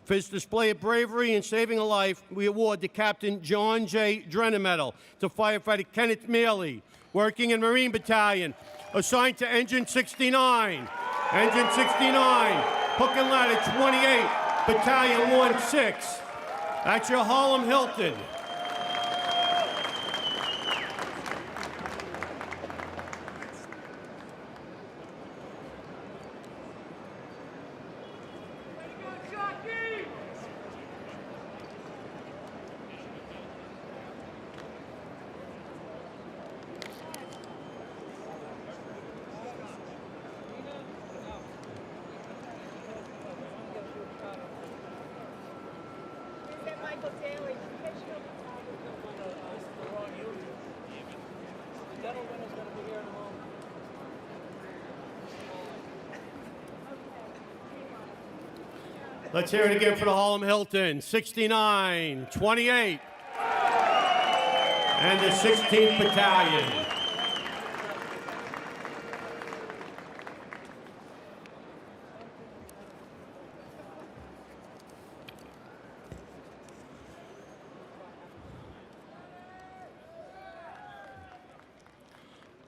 For his display of bravery in saving a life, we award the Captain John J. Drennan Medal to Firefighter Kenneth Mealy, working in Marine Battalion, assigned to Engine 69. Engine 69, Hook and Ladder 28, Battalion 1-6. That's your Harlem Hilton. Let's hear it again for the Harlem Hilton. 69, 28, and the 16th Battalion.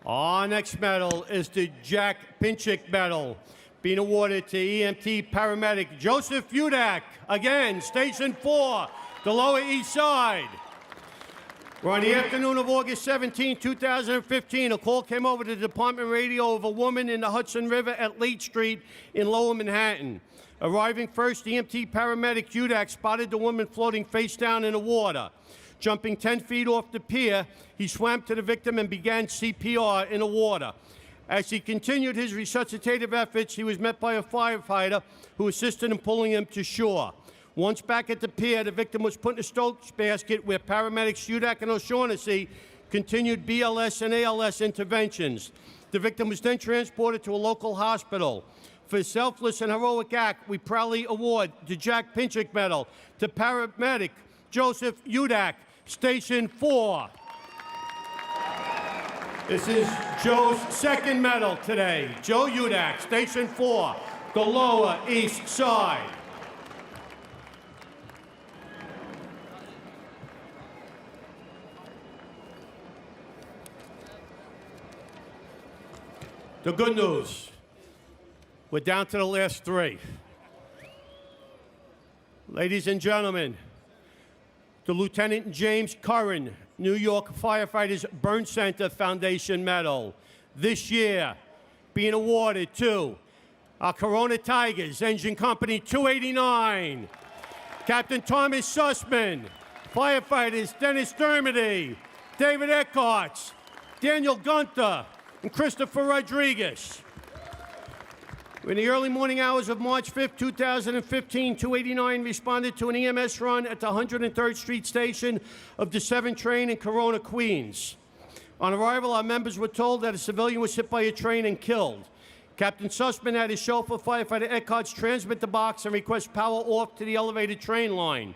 Our next medal is the Jack Pinchik Medal, being awarded to EMT paramedic Joseph Udak, again, Station 4, the Lower East Side. We're on the afternoon of August 17, 2015. A call came over to the department radio of a woman in the Hudson River at Late Street in Lower Manhattan. Arriving first, EMT paramedic Udak spotted the woman floating face down in the water. Jumping 10 feet off the pier, he swam to the victim and began CPR in the water. As he continued his resuscitative efforts, he was met by a firefighter who assisted in pulling him to shore. Once back at the pier, the victim was put in a Stokes basket where paramedics Udak and O'Shaughnessy continued BLS and ALS interventions. The victim was then transported to a local hospital. For his selfless and heroic act, we proudly award the Jack Pinchik Medal to paramedic Joseph Udak, Station 4. This is Joe's second medal today. Joe Udak, Station 4, the Lower East Side. The good news, we're down to the last three. Ladies and gentlemen, the Lieutenant James Curran New York Firefighters Burn Center Foundation Medal, this year being awarded to our Corona Tigers, Engine Company 289, Captain Thomas Sussman. Firefighters Dennis Dermody, David Eckhartz, Daniel Gunther, and Christopher Rodriguez. In the early morning hours of March 5, 2015, 289 responded to an EMS run at the 103rd Street station of the 7 train in Corona, Queens. On arrival, our members were told that a civilian was hit by a train and killed. Captain Sussman had his chauffeur, Firefighter Eckhartz, transmit the box and request power off to the elevated train line.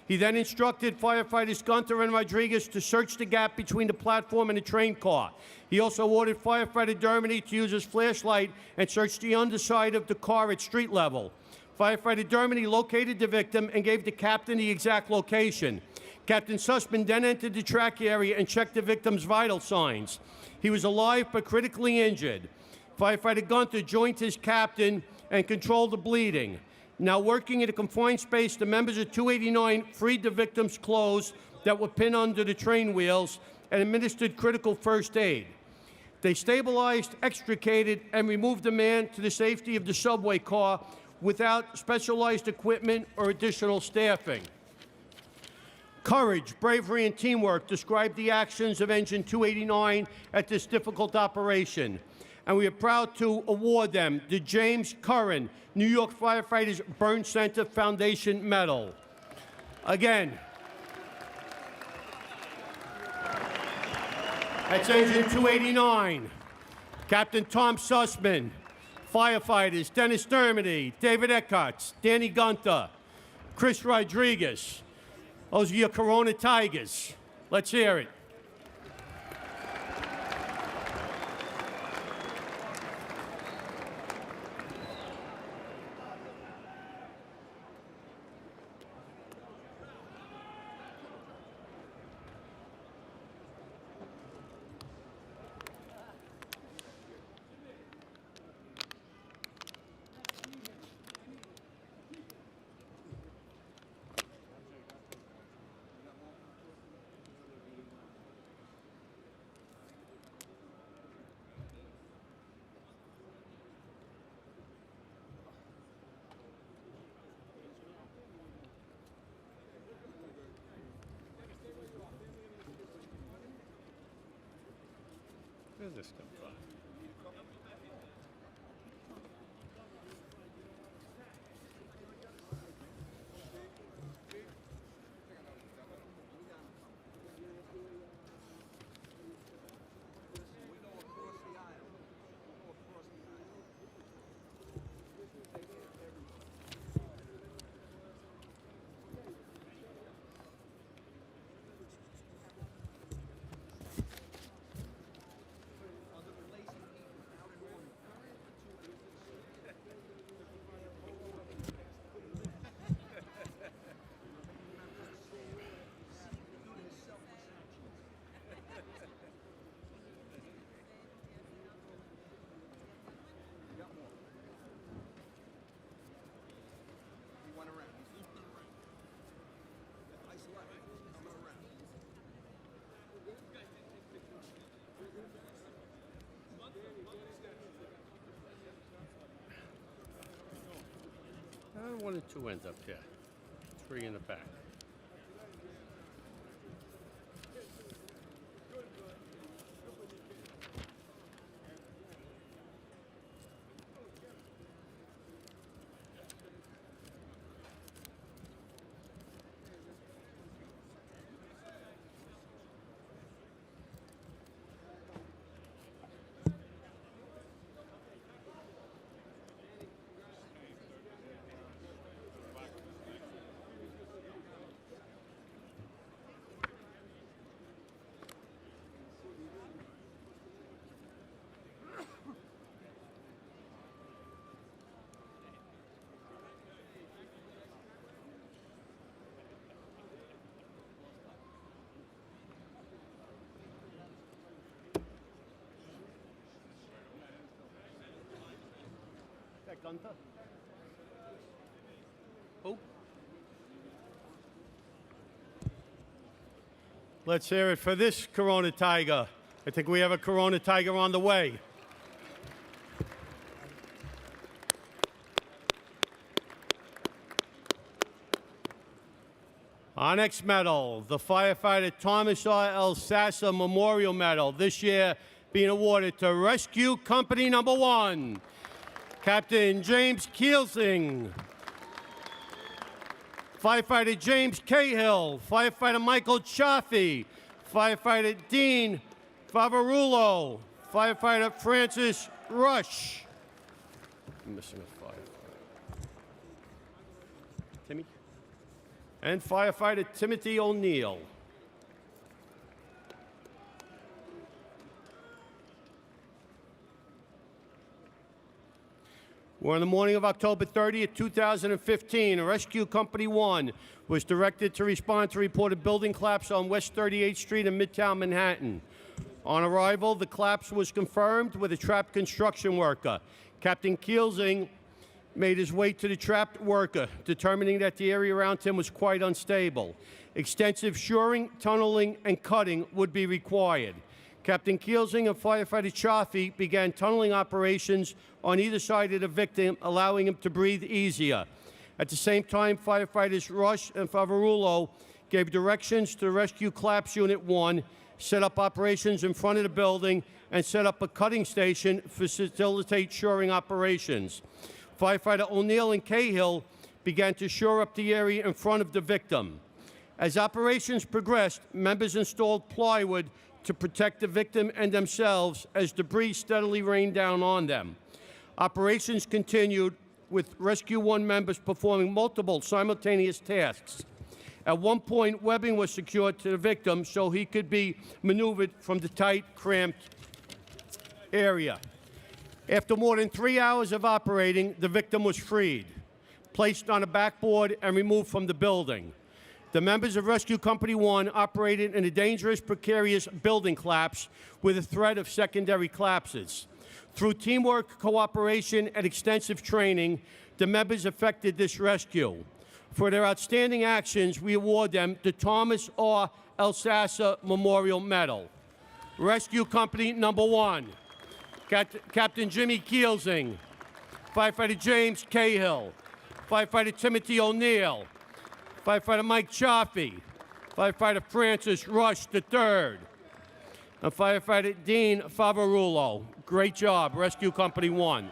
He then instructed firefighters Gunther and Rodriguez to search the gap between the platform and the train car. He also ordered firefighter Dermody to use his flashlight and search the underside of the car at street level. Firefighter Dermody located the victim and gave the captain the exact location. Captain Sussman then entered the track area and checked the victim's vital signs. He was alive but critically injured. Firefighter Gunther joined his captain and controlled the bleeding. Now working in a confined space, the members of 289 freed the victim's clothes that were pinned under the train wheels and administered critical first aid. They stabilized, extricated, and removed the man to the safety of the subway car without specialized equipment or additional staffing. Courage, bravery, and teamwork describe the actions of Engine 289 at this difficult operation. And we are proud to award them the James Curran New York Firefighters Burn Center Foundation Medal. Again, that's Engine 289. Captain Tom Sussman, firefighters Dennis Dermody, David Eckhartz, Danny Gunther, Chris Rodriguez. Those are your Corona Tigers. Let's hear it. Where did this come from? I don't want it to end up here. 3 in the back. Gunther? Who? Let's hear it for this Corona Tiger. I think we have a Corona Tiger on the way. Our next medal, the Firefighter Thomas R. L. Sassa Memorial Medal, this year being awarded to Rescue Company Number 1, Captain James Kielsing, Firefighter James Cahill, Firefighter Michael Chaffee, Firefighter Dean Favarulo, Firefighter Francis Rush. I'm missing a firefighter. Timmy? And Firefighter Timothy O'Neill. We're on the morning of October 30th, 2015. Rescue Company 1 was directed to respond to reported building collapse on West 38th Street in Midtown Manhattan. On arrival, the collapse was confirmed with a trapped construction worker. Captain Kielsing made his way to the trapped worker, determining that the area around him was quite unstable. Extensive shoring, tunneling, and cutting would be required. Captain Kielsing and Firefighter Chaffee began tunneling operations on either side of the victim, allowing him to breathe easier. At the same time, firefighters Rush and Favarulo gave directions to Rescue Collapse Unit 1, set up operations in front of the building, and set up a cutting station to facilitate shoring operations. Firefighter O'Neill and Cahill began to shore up the area in front of the victim. As operations progressed, members installed plywood to protect the victim and themselves as debris steadily rained down on them. Operations continued with Rescue 1 members performing multiple simultaneous tasks. At one point, webbing was secured to the victim so he could be maneuvered from the tight, cramped area. After more than 3 hours of operating, the victim was freed, placed on a backboard, and removed from the building. The members of Rescue Company 1 operated in a dangerous, precarious building collapse with a threat of secondary collapses. Through teamwork, cooperation, and extensive training, the members effected this rescue. For their outstanding actions, we award them the Thomas R. El Sassa Memorial Medal. Rescue Company Number 1, Captain Jimmy Kielsing, Firefighter James Cahill, Firefighter Timothy O'Neill, Firefighter Mike Chaffee, Firefighter Francis Rush III, and Firefighter Dean Favarulo. Great job, Rescue Company 1.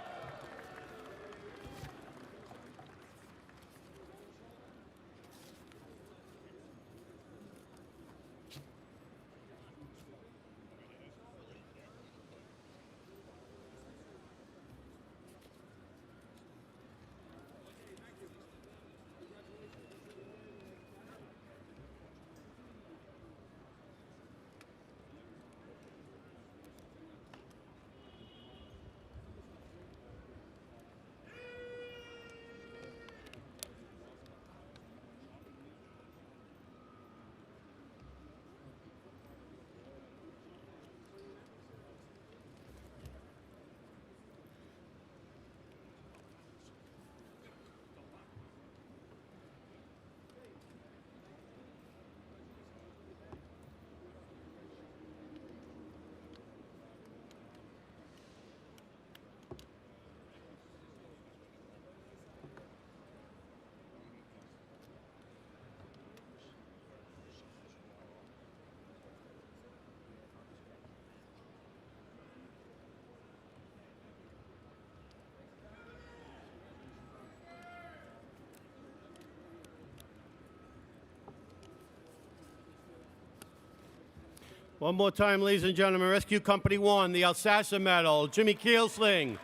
One more time, ladies and gentlemen, Rescue Company 1, the El Sassa Medal, Jimmy Kielsling,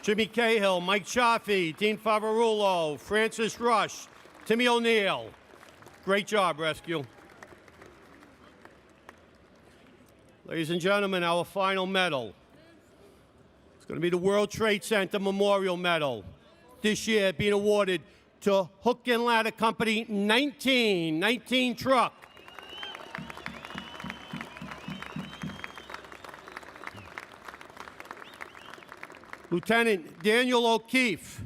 Jimmy Cahill, Mike Chaffee, Dean Favarulo, Francis Rush, Timmy O'Neill. Great job, Rescue. Ladies and gentlemen, our final medal. It's going to be the World Trade Center Memorial Medal. This year being awarded to Hook and Ladder Company 19 truck. Lieutenant Daniel O'Keefe,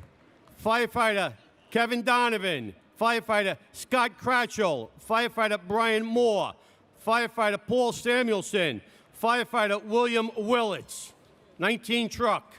Firefighter Kevin Donovan, Firefighter Scott Cratchell, Firefighter Brian Moore, Firefighter Paul Samuelson, Firefighter William Willets, 19 truck.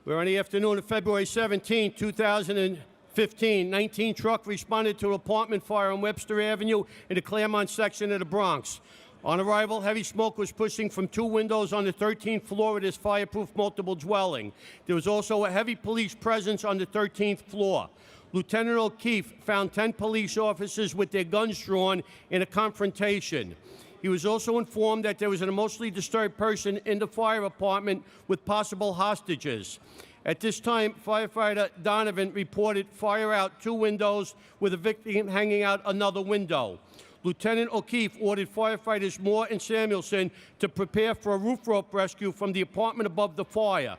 Where on the afternoon of February 17, 2015, 19 truck responded to an apartment fire on Webster Avenue in the Claremont section of the Bronx. On arrival, heavy smoke was pushing from 2 windows on the 13th floor of this fireproof multiple dwelling. There was also a heavy police presence on the 13th floor. Lieutenant O'Keefe found 10 police officers with their guns drawn in a confrontation. He was also informed that there was an emotionally disturbed person in the fire apartment with possible hostages. At this time, firefighter Donovan reported fire out 2 windows with a victim hanging out another window. Lieutenant O'Keefe ordered firefighters Moore and Samuelson to prepare for a roof rope rescue from the apartment above the fire.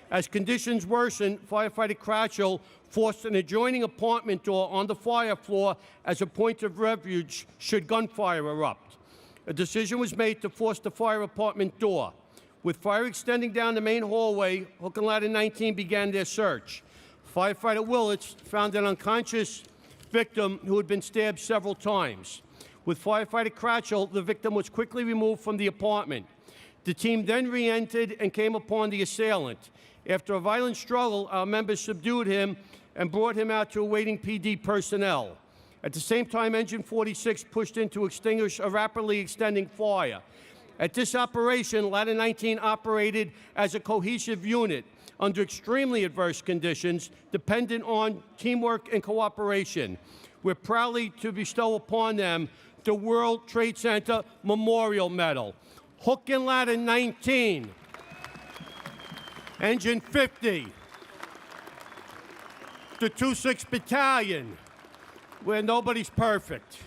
As conditions worsened, firefighter Cratchell forced an adjoining apartment door on the fire floor as a point of refuge should gunfire erupt. A decision was made to force the fire apartment door. With fire extending down the main hallway, Hook and Ladder 19 began their search. Firefighter Willet found an unconscious victim who had been stabbed several times. With firefighter Cratchell, the victim was quickly removed from the apartment. The team then re-entered and came upon the assailant. After a violent struggle, our members subdued him and brought him out to awaiting PD personnel. At the same time, Engine 46 pushed in to extinguish a rapidly extending fire. At this operation, Ladder 19 operated as a cohesive unit under extremely adverse conditions, dependent on teamwork and cooperation. We're proudly to bestow upon them the World Trade Center Memorial Medal. Hook and Ladder 19, Engine 50, the 26th Battalion, where nobody's perfect.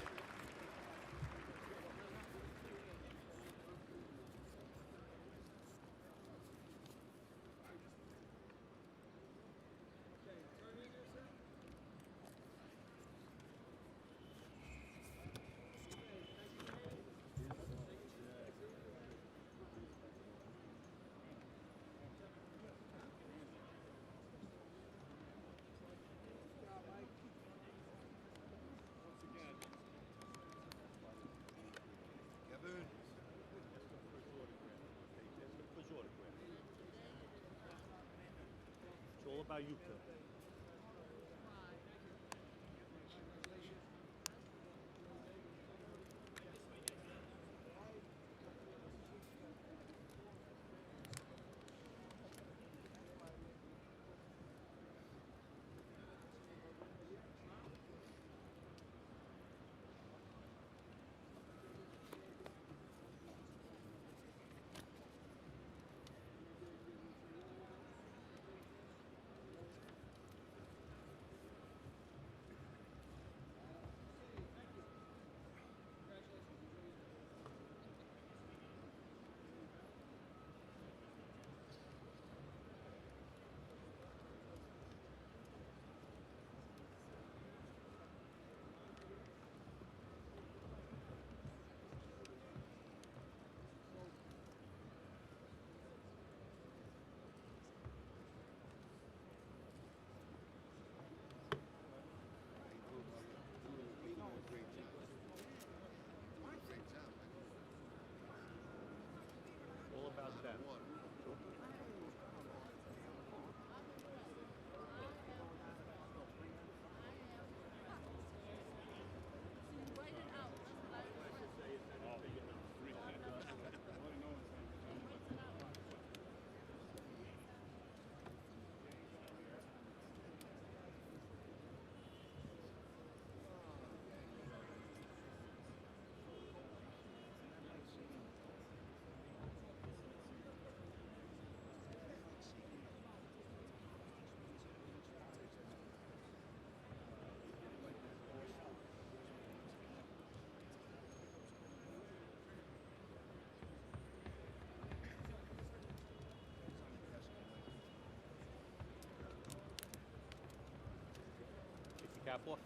Cap off.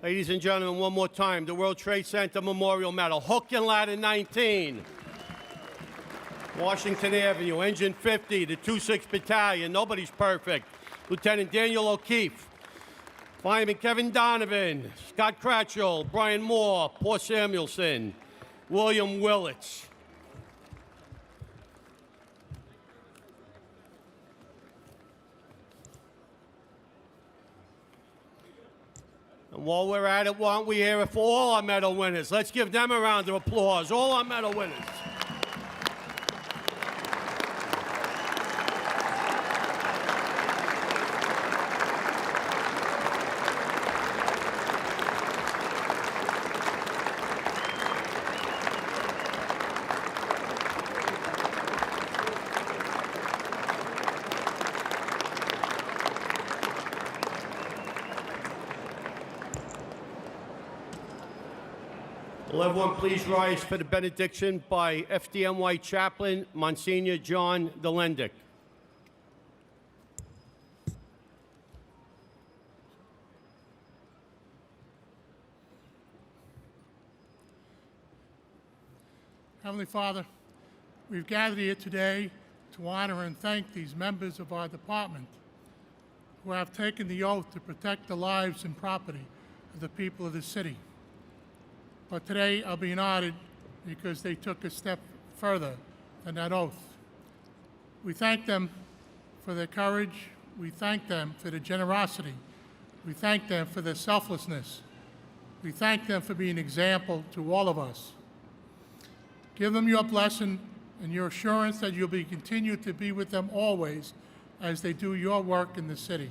Ladies and gentlemen, one more time, the World Trade Center Memorial Medal, Hook and Ladder 19. Washington Avenue, Engine 50, the 26th Battalion, nobody's perfect. Lieutenant Daniel O'Keefe, Fireman Kevin Donovan, Scott Cratchell, Brian Moore, Paul Samuelson, William Willett. And while we're at it, why don't we hear it for all our medal winners? Let's give them a round of applause, all our medal winners. Will everyone please rise for the benediction by FDNY Chaplain Monsignor John Delendick. Heavenly Father, we've gathered here today to honor and thank these members of our department who have taken the oath to protect the lives and property of the people of the city. But today I'll be honored because they took a step further than that oath. We thank them for their courage. We thank them for their generosity. We thank them for their selflessness. We thank them for being an example to all of us. Give them your blessing and your assurance that you'll continue to be with them always as they do your work in the city.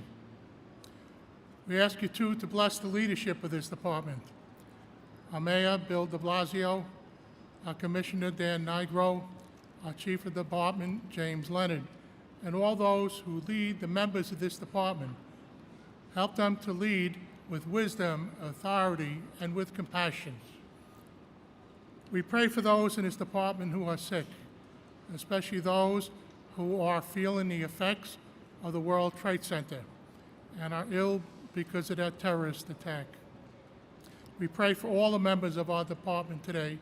We ask you, too, to bless the leadership of this department. Our Mayor, Bill DeBlasio, our Commissioner, Dan Nigro, our Chief of Department, James Leonard, and all those who lead the members of this department. Help them to lead with wisdom, authority, and with compassion. We pray for those in this department who are sick, especially those who are feeling the effects of the World Trade Center and are ill because of that terrorist attack. We pray for all the members of our department today.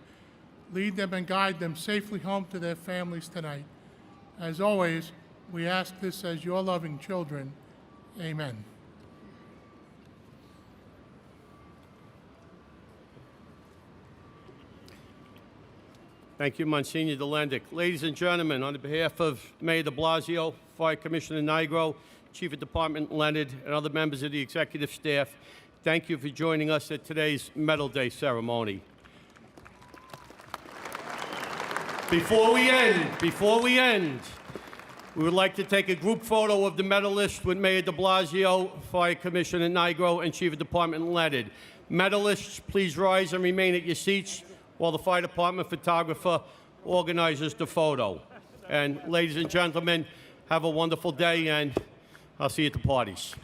Lead them and guide them safely home to their families tonight. As always, we ask this as your loving children. Amen. Thank you, Monsignor Delendick. Ladies and gentlemen, on behalf of Mayor DeBlasio, Fire Commissioner Nigro, Chief of Department Leonard, and other members of the executive staff, thank you for joining us at today's Medal Day ceremony. Before we end, we would like to take a group photo of the medalists with Mayor DeBlasio, Fire Commissioner Nigro, and Chief of Department Leonard. Medalists, please rise and remain at your seats while the Fire Department photographer organizes the photo. And ladies and gentlemen, have a wonderful day, and I'll see you at the parties.